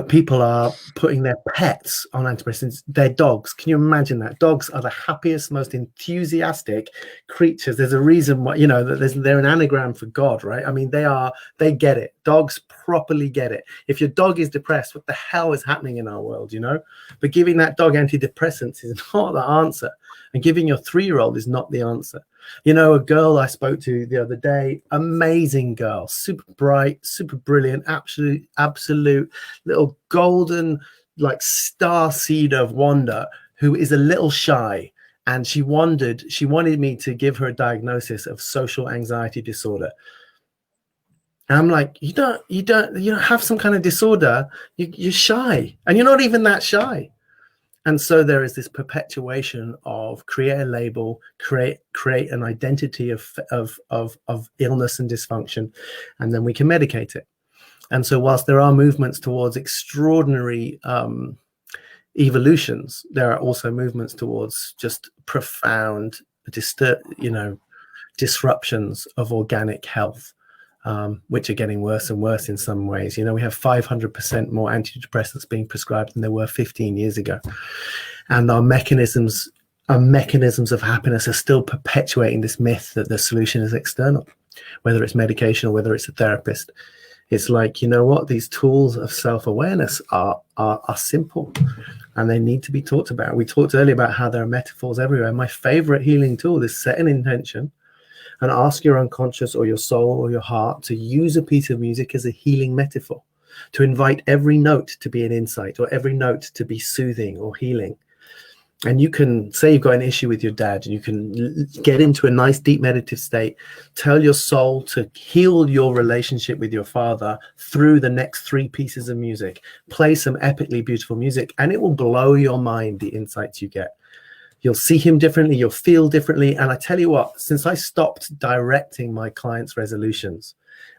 People are putting their pets on antidepressants, their dogs. Can you imagine that? Dogs are the happiest, most enthusiastic creatures. There's a reason why, that they're an anagram for God, right? I mean, they get it. Dogs properly get it. If your dog is depressed, what the hell is happening in our world, But giving that dog antidepressants is not the answer. And giving your 3-year-old is not the answer. A girl I spoke to the other day, amazing girl, super bright, super brilliant, absolute little golden, like star seed of wonder, who is a little shy. And she wanted me to give her a diagnosis of social anxiety disorder. And I'm like, you don't have some kind of disorder. You're shy, and you're not even that shy. And so there is this perpetuation of create a label, create an identity of illness and dysfunction, and then we can medicate it. And so whilst there are movements towards extraordinary evolutions, there are also movements towards just profound disruptions of organic health. Which are getting worse and worse in some ways. We have 500% more antidepressants being prescribed than there were 15 years ago. And our mechanisms of happiness are still perpetuating this myth that the solution is external, whether it's medication or whether it's a therapist. It's like, you know what, these tools of self-awareness are simple, and they need to be talked about. We talked earlier about how there are metaphors everywhere. My favorite healing tool is set an intention and ask your unconscious or your soul or your heart to use a piece of music as a healing metaphor, to invite every note to be an insight, or every note to be soothing or healing. And you can say you've got an issue with your dad, and you can get into a nice deep meditative state, tell your soul to heal your relationship with your father through the next 3 pieces of music, play some epically beautiful music, and it will blow your mind, the insights you get. You'll see him differently, you'll feel differently. And I tell you what, since I stopped directing my clients' resolutions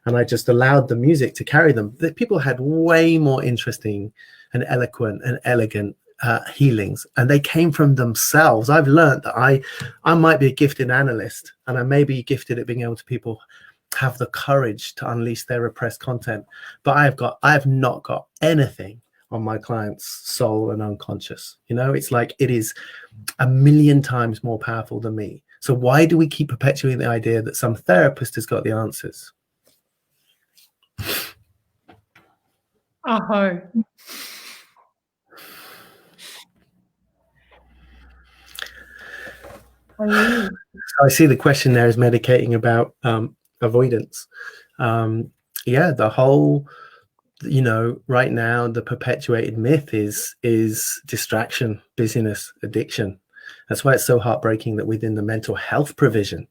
and I just allowed the music to carry them, the people had way more interesting and eloquent and elegant healings, and they came from themselves. I've learned that I might be a gifted analyst, and I may be gifted at being able to people have the courage to unleash their repressed content, but I have not got anything on my client's soul and unconscious. You know, it's like it is 1,000,000 times more powerful than me. So why do we keep perpetuating the idea that some therapist has got the answers? Aho. So I see the question there is medicating about avoidance. Yeah, the whole, you know, right now the perpetuated myth is distraction, busyness, addiction. That's why it's so heartbreaking that within the mental health provision,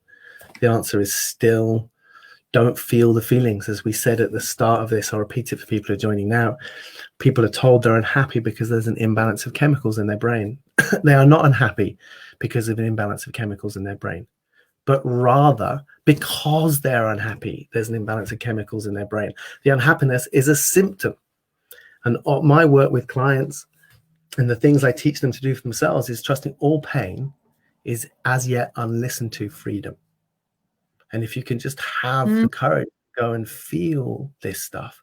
the answer is still don't feel the feelings. As we said at the start of this, I'll repeat it for people who are joining now. People are told they're unhappy because there's an imbalance of chemicals in their brain. They are not unhappy because of an imbalance of chemicals in their brain, but rather because they're unhappy, there's an imbalance of chemicals in their brain. The unhappiness is a symptom. And my work with clients and the things I teach them to do for themselves is trusting all pain is as yet unlistened to freedom. And if you can just have the courage to go and feel this stuff,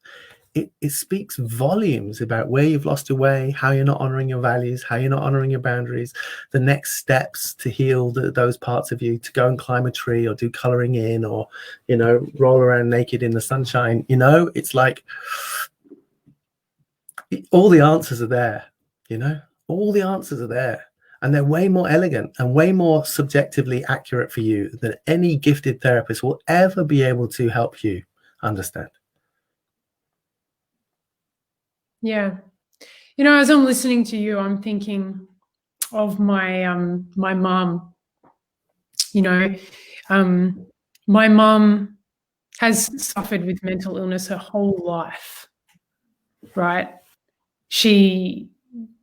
it speaks volumes about where you've lost your way, how you're not honoring your values, how you're not honoring your boundaries, the next steps to heal those parts of you, to go and climb a tree or do coloring in, or, you know, roll around naked in the sunshine. You know, it's like all the answers are there, you know, all the answers are there. And they're way more elegant and way more subjectively accurate for you than any gifted therapist will ever be able to help you understand. Yeah. You know, as I'm listening to you, I'm thinking of my my mum. You know, my mum has suffered with mental illness her whole life, right? She,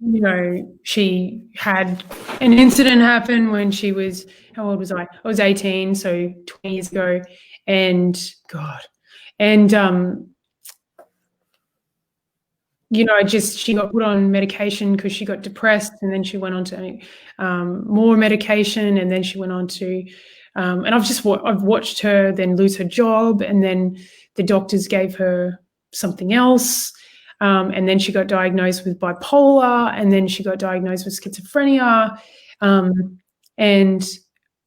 you know, she had an incident happen when she was, how old was I? I was 18, so 20 years ago. And God, and you know, she got put on medication because she got depressed, and then she went on to more medication, and then she went on to, and I've watched her then lose her job, and then the doctors gave her something else, and then she got diagnosed with bipolar, and then she got diagnosed with schizophrenia, and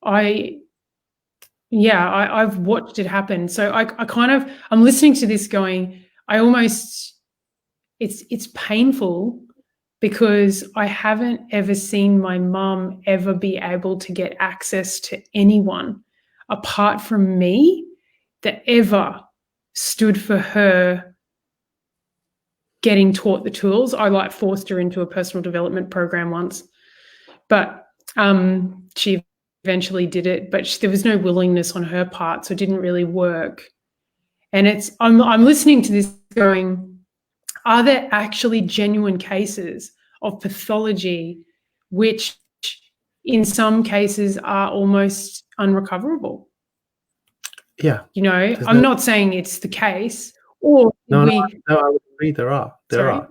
I've watched it happen. So I'm listening to this going, it's painful because I haven't ever seen my mum ever be able to get access to anyone apart from me that ever stood for her getting taught the tools. I forced her into a personal development program once, but she eventually did it, but there was no willingness on her part, so it didn't really work. And I'm listening to this going, are there actually genuine cases of pathology which in some cases are almost unrecoverable? Yeah. You know, I'm not saying it's the case. Or I would agree there are. There are.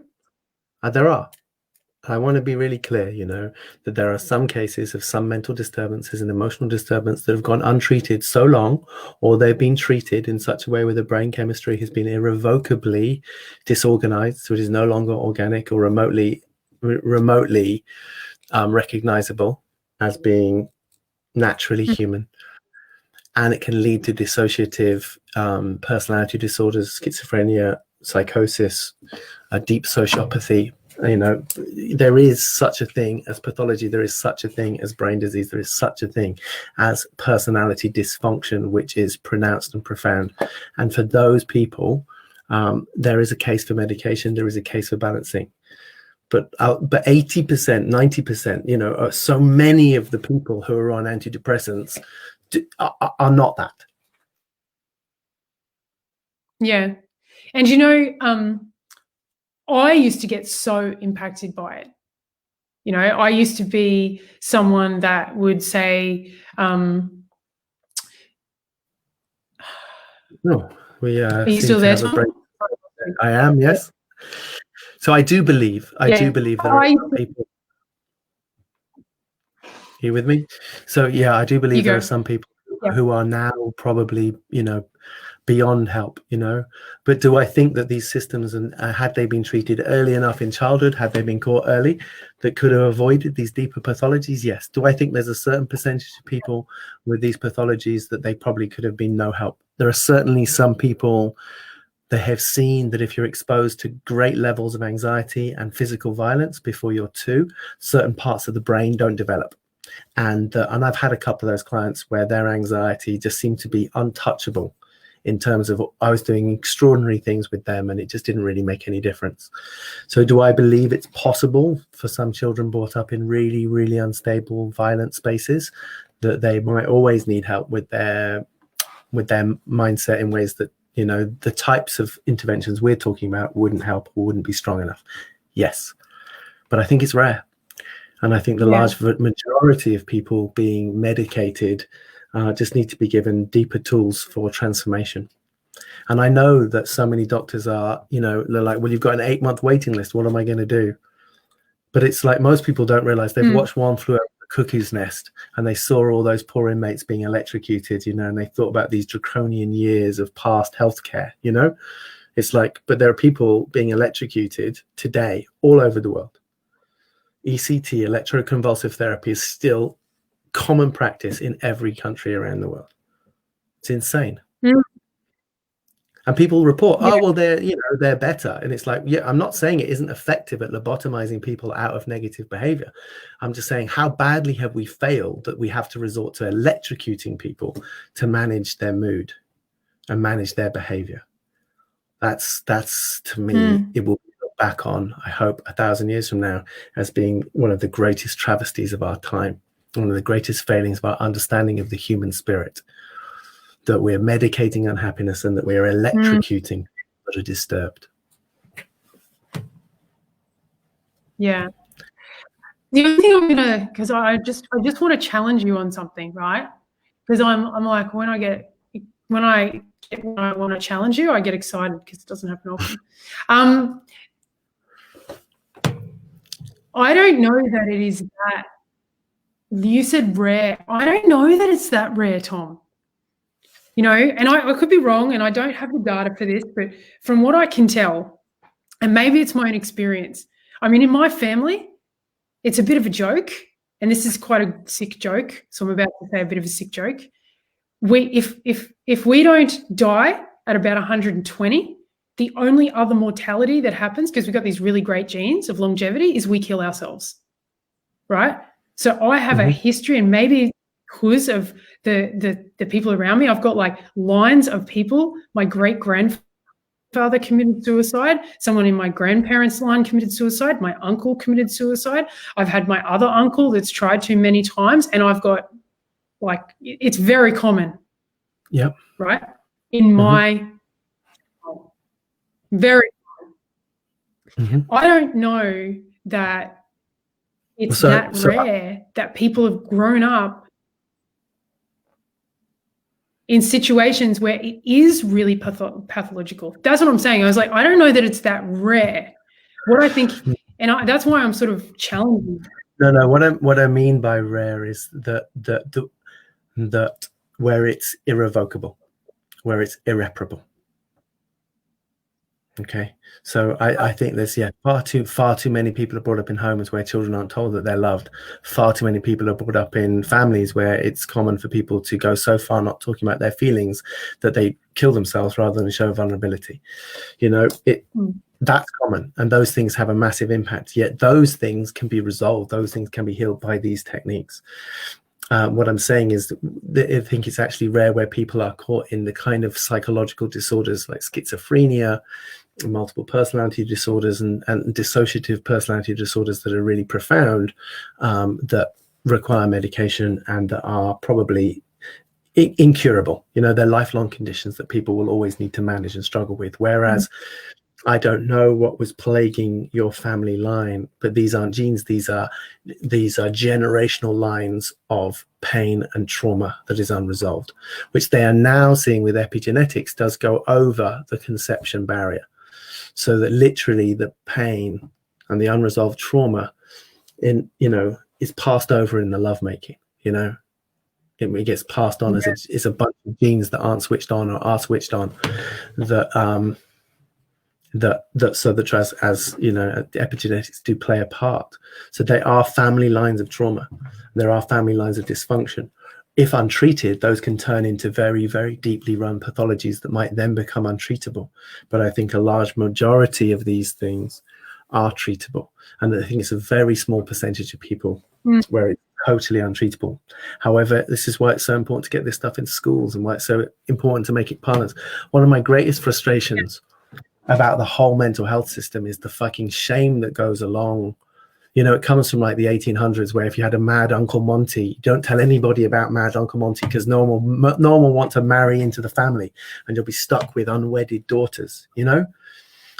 I want to be really clear, you know, that there are some cases of some mental disturbances and emotional disturbance that have gone untreated so long, or they've been treated in such a way where the brain chemistry has been irrevocably disorganized, so it is no longer organic or remotely recognizable as being naturally human. and it can lead to dissociative personality disorders, schizophrenia, psychosis, deep sociopathy. You know, there is such a thing as pathology, there is such a thing as brain disease, there is such a thing as personality dysfunction, which is pronounced and profound. And for those people, there is a case for medication, there is a case for balancing. But 80%, 90%, you know, so many of the people who are on antidepressants are not that. Yeah. And, you know, I used to get so impacted by it. You know, I used to be someone that would say, No, we are you seem still to there, have a Tom? break. I am, yes. So I do believe there are some people. Are you with me? So yeah, I do believe there are some people who are now probably, you know, beyond help, you know. But do I think that these systems, and had they been treated early enough in childhood, had they been caught early, that could have avoided these deeper pathologies? Yes. Do I think there's a certain percentage of people with these pathologies that they probably could have been no help? There are certainly some people that have seen that if you're exposed to great levels of anxiety and physical violence before you're 2, certain parts of the brain don't develop. And I've had a couple of those clients where their anxiety just seemed to be untouchable, in terms of I was doing extraordinary things with them and it just didn't really make any difference. So do I believe it's possible for some children brought up in really, really unstable, violent spaces that they might always need help with their mindset in ways that, you know, the types of interventions we're talking about wouldn't help or wouldn't be strong enough? Yes. But I think it's rare. And I think the large majority of people being medicated just need to be given deeper tools for transformation. And I know that so many doctors are, you know, they're like, well, you've got an 8-month waiting list. What am I going to do? But it's like most people don't realize they've watched One Flew Over the Cuckoo's Nest and they saw all those poor inmates being electrocuted, you know, and they thought about these draconian years of past healthcare, you know. It's like, but there are people being electrocuted today all over the world. ECT, electroconvulsive therapy, is still common practice in every country around the world. It's insane. And people report, oh, well, they're better. And it's like, yeah, I'm not saying it isn't effective at lobotomizing people out of negative behavior. I'm just saying, how badly have we failed that we have to resort to electrocuting people to manage their mood and manage their behavior? That's to me, it will be looked back on, I hope, 1,000 years from now as being one of the greatest travesties of our time, one of the greatest failings of our understanding of the human spirit, that we're medicating unhappiness and that we're electrocuting people that are disturbed. Yeah. The only thing I'm gonna, because I just want to challenge you on something, right? Because I'm like, when I want to challenge you, I get excited because it doesn't happen often. I don't know that it is that. You said rare. I don't know that it's that rare, Tom. You know, and I could be wrong, and I don't have the data for this, but from what I can tell, and maybe it's my own experience, I mean, in my family, it's a bit of a joke, and this is quite a sick joke, so I'm about to say a bit of a sick joke. If we don't die at about 120, the only other mortality that happens, because we've got these really great genes of longevity, is we kill ourselves, right? So I have a history, and maybe because of the people around me, I've got like lines of people. My great-grandfather committed suicide. Someone in my grandparents' line committed suicide. My uncle committed suicide. I've had my other uncle that's tried to many times, and I've got, like, it's very common. Yeah. Right? In my very common. I don't know that it's that rare that people have grown up in situations where it is really pathological. That's what I'm saying. I was like, I don't know that it's that rare. What I think, and that's why I'm sort of challenging. No. What I mean by rare is that where it's irrevocable, where it's irreparable. Okay, so I think there's far too many people are brought up in homes where children aren't told that they're loved. Far too many people are brought up in families where it's common for people to go so far not talking about their feelings that they kill themselves rather than show vulnerability. That's common, and those things have a massive impact. Yet those things can be resolved. Those things can be healed by these techniques. What I'm saying is that I think it's actually rare where people are caught in the kind of psychological disorders like schizophrenia, multiple personality disorders, and dissociative personality disorders that are really profound, that require medication and that are probably incurable. They're lifelong conditions that people will always need to manage and struggle with. Whereas I don't know what was plaguing your family line, but these aren't genes. These are generational lines of pain and trauma that is unresolved, which they are now seeing with epigenetics does go over the conception barrier. So that literally the pain and the unresolved trauma is passed over in the lovemaking. It gets passed on as it's a bunch of genes that aren't switched on or are switched on that epigenetics do play a part. So they are family lines of trauma. There are family lines of dysfunction. If untreated, those can turn into very, very deeply run pathologies that might then become untreatable. But I think a large majority of these things are treatable. And I think it's a very small percentage of people where it's totally untreatable. However, this is why it's so important to get this stuff into schools and why it's so important to make it partners. One of my greatest frustrations about the whole mental health system is the fucking shame that goes along. It comes from like the 1800s, where if you had a mad Uncle Monty, you don't tell anybody about mad Uncle Monty because no one will want to marry into the family, and you'll be stuck with unwedded daughters. And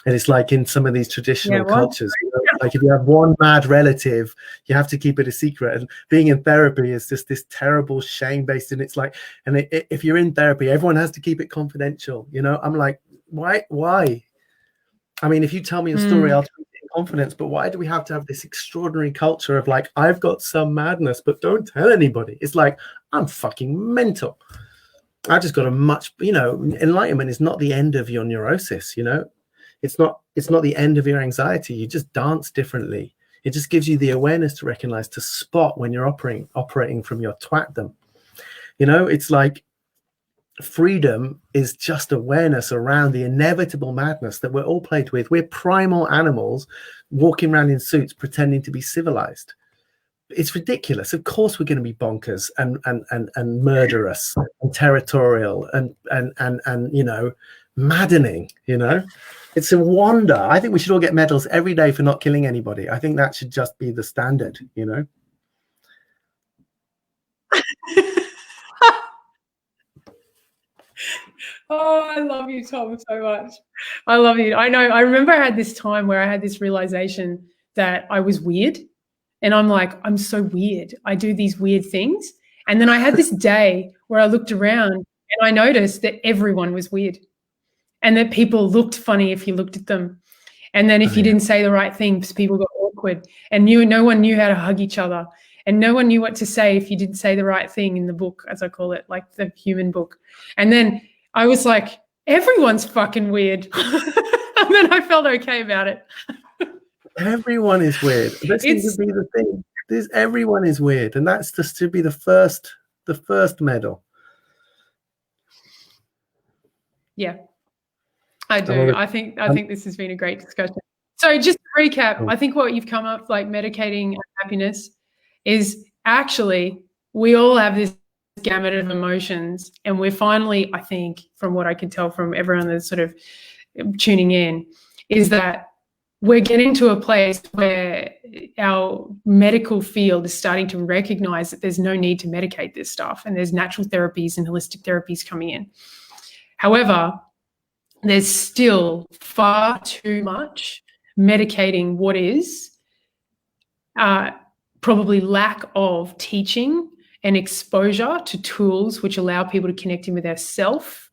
it's like in some of these traditional cultures, like if you have one mad relative, you have to keep it a secret. And being in therapy is just this terrible shame based, and it's like, and if you're in therapy, everyone has to keep it confidential. I'm like, why? I mean, if you tell me a story, I'll treat it in confidence. But why do we have to have this extraordinary culture of like, I've got some madness, but don't tell anybody? It's like, I'm fucking mental. I just got a much, enlightenment is not the end of your neurosis. It's not the end of your anxiety. You just dance differently. It just gives you the awareness to recognize, to spot when you're operating from your twatdom. It's like, freedom is just awareness around the inevitable madness that we're all plagued with. We're primal animals walking around in suits pretending to be civilized. It's ridiculous. Of course we're going to be bonkers and murderous and territorial and maddening. It's a wonder. I think we should all get medals every day for not killing anybody. I think that should just be the standard. Oh, I love you, Tom, so much. I love you. I know. I remember I had this time where I had this realization that I was weird. And I'm like, I'm so weird. I do these weird things. And then I had this day where I looked around and I noticed that everyone was weird and that people looked funny if you looked at them. And then if you didn't say the right things, people got awkward and no one knew how to hug each other. And no one knew what to say if you didn't say the right thing in the book, as I call it, like the human book. And then I was like, everyone's fucking weird. And then I felt okay about it. Everyone is weird. This needs to be the thing. Everyone is weird. And that's just to be the first medal. Yeah, I do. I think this has been a great discussion. So just to recap, I think what you've come up, like medicating unhappiness, is actually we all have this gamut of emotions, and we're finally, I think, from what I can tell from everyone that's sort of tuning in, is that we're getting to a place where our medical field is starting to recognize that there's no need to medicate this stuff, and there's natural therapies and holistic therapies coming in. However, there's still far too much medicating what is, probably lack of teaching and exposure to tools which allow people to connect in with their self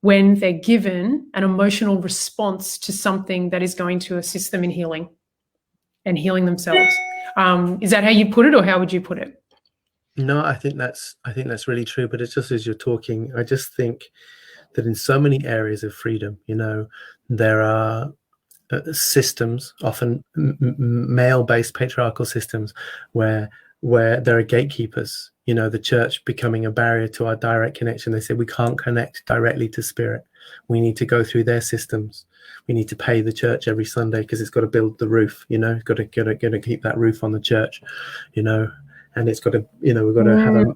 when they're given an emotional response to something that is going to assist them in healing and healing themselves. Is that how you put it, or how would you put it? No, I think that's really true. But it's just as you're talking, I just think that in so many areas of freedom, there are systems, often male-based patriarchal systems, where there are gatekeepers. The church becoming a barrier to our direct connection. They say we can't connect directly to spirit. We need to go through their systems. We need to pay the church every Sunday because it's got to build the roof. Got to keep that roof on the church. And it's got to, we've got to have a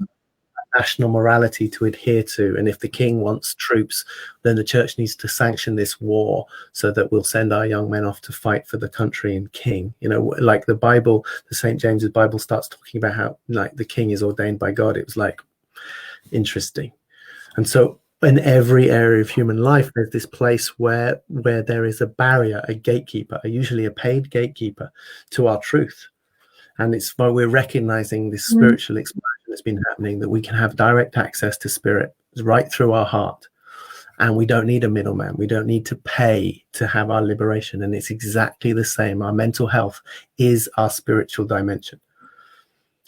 national morality to adhere to. And if the king wants troops, then the church needs to sanction this war so that we'll send our young men off to fight for the country and king. Like the Bible, the St. James's Bible starts talking about how like the king is ordained by God. It was like interesting. And so in every area of human life, there's this place where there is a barrier, a gatekeeper, usually a paid gatekeeper to our truth. And it's why we're recognizing this spiritual explosion that's been happening, that we can have direct access to spirit right through our heart. And we don't need a middleman. We don't need to pay to have our liberation. And it's exactly the same. Our mental health is our spiritual dimension.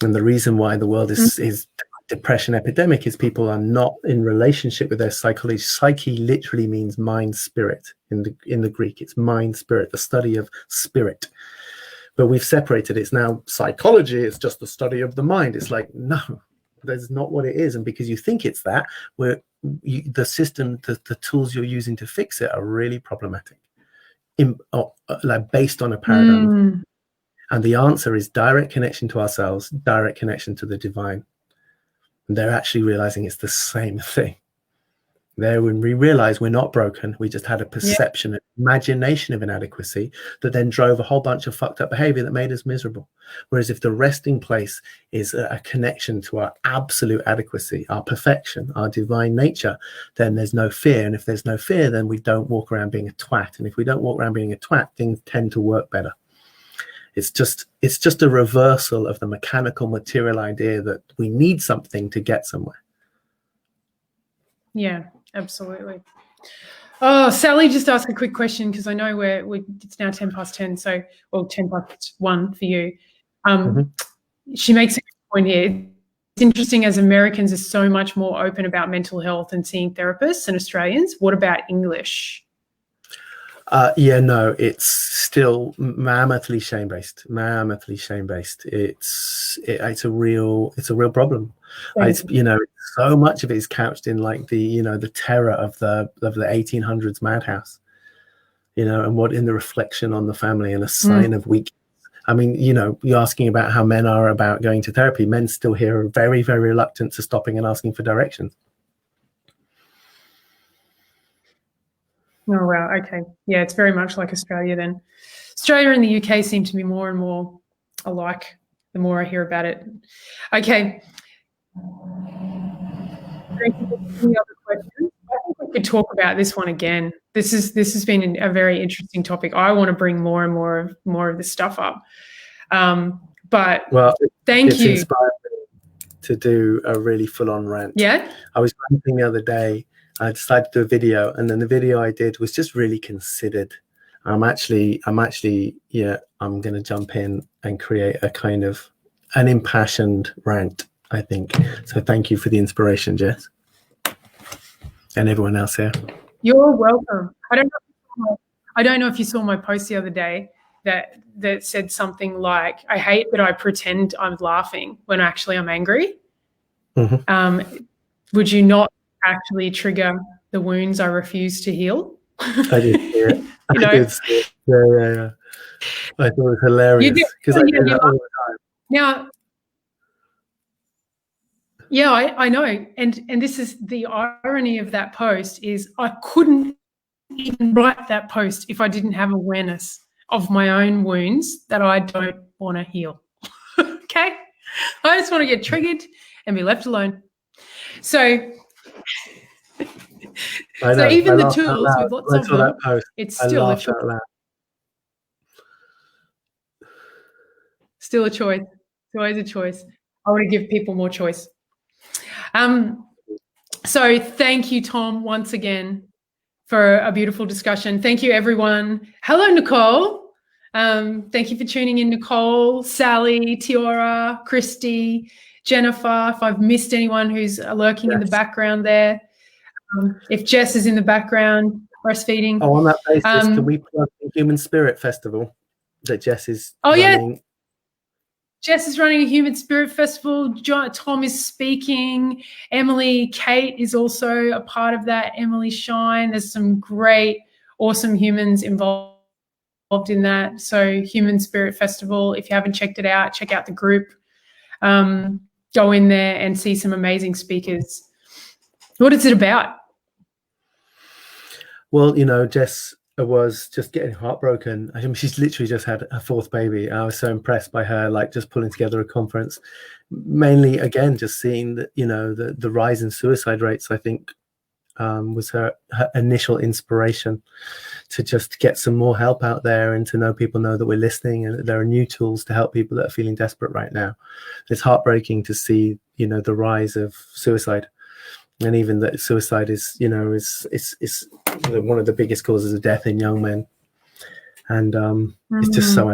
And the reason why the world is depression epidemic is people are not in relationship with their psychology. Psyche literally means mind spirit in the Greek. It's mind spirit, the study of spirit. But we've separated it. It's now psychology. It's just the study of the mind. It's like, no, that's not what it is. And because you think it's that, the system, the tools you're using to fix it are really problematic, like based on a paradigm. And the answer is direct connection to ourselves, direct connection to the divine. And they're actually realizing it's the same thing. There, when we realize we're not broken, we just had a perception, an imagination of inadequacy that then drove a whole bunch of fucked up behavior that made us miserable. Whereas if the resting place is a connection to our absolute adequacy, our perfection, our divine nature, then there's no fear. And if there's no fear, then we don't walk around being a twat. And if we don't walk around being a twat, things tend to work better. It's just a reversal of the mechanical material idea that we need something to get somewhere. Yeah, absolutely. Oh, Sally just asked a quick question because I know it's now 10:10, so 10:1 for you. She makes a good point here. It's interesting, as Americans are so much more open about mental health and seeing therapists than Australians. What about English? No, it's still mammothly shame-based. It's a real problem. So much of it is couched in like the terror of the 1800s madhouse, and what in the reflection on the family and a sign of weakness. I mean, you're asking about how men are about going to therapy. Men still here are very, very reluctant to stopping and asking for directions. Oh, wow. Okay. Yeah, it's very much like Australia then. Australia and the UK seem to be more and more alike the more I hear about it. Okay. Any other questions? I think we could talk about this one again. This has been a very interesting topic. I want to bring more and more of this stuff up. But thank you. It's inspired me to do a really full-on rant. Yeah. I was ranting the other day. I decided to do a video, and then the video I did was just really considered. I'm going to jump in and create a kind of an impassioned rant, I think. So thank you for the inspiration, Jess. And everyone else here. You're welcome. I don't know if you saw my post the other day that said something like, I hate that I pretend I'm laughing when actually I'm angry. Would you not actually trigger the wounds I refuse to heal? I did see it. I did see it. Yeah. I thought it was hilarious because I do that all the time. Now, yeah, I know. And this is the irony of that post is I couldn't even write that post if I didn't have awareness of my own wounds that I don't want to heal. Okay? I just want to get triggered and be left alone. So even the tools with lots of them, it's still a choice. Still a choice. It's always a choice. I want to give people more choice. So thank you, Tom, once again for a beautiful discussion. Thank you, everyone. Hello, Nicole. Thank you for tuning in, Nicole, Sally, Tiora, Christy, Jennifer. If I've missed anyone who's lurking in the background there. if Jess is in the background breastfeeding. Oh, on that basis, can we plug the Human Spirit Festival that Jess is running? Yeah. Jess is running a Human Spirit Festival. Tom is speaking. Emily Kate is also a part of that. Emily Shine. There's some great, awesome humans involved in that. So Human Spirit Festival, if you haven't checked it out, check out the group. Go in there and see some amazing speakers. What is it about? Well, you know, Jess was just getting heartbroken. I mean, she's literally just had her 4th baby. I was so impressed by her, like, just pulling together a conference. Mainly, again, just seeing that, you know, the rise in suicide rates, I think, was her initial inspiration to just get some more help out there, and to know people know that we're listening and that there are new tools to help people that are feeling desperate right now. It's heartbreaking to see, you know, the rise of suicide, and even that suicide is, you know, is one of the biggest causes of death in young men. And it's just so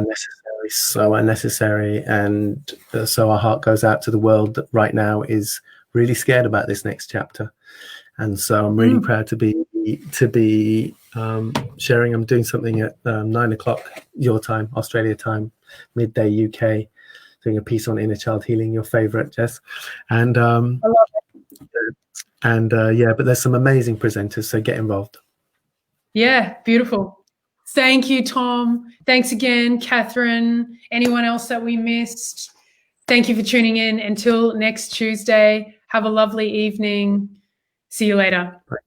unnecessary. And so our heart goes out to the world that right now is really scared about this next chapter. And so I'm really proud to be sharing. I'm doing something at 9 o'clock your time, Australia time, midday UK, doing a piece on inner child healing, your favorite, Jess. And I love it. And yeah, but there's some amazing presenters, so get involved. Yeah, beautiful. Thank you, Tom. Thanks again, Catherine. Anyone else that we missed? Thank you for tuning in. Until next Tuesday, have a lovely evening. See you later. Bye.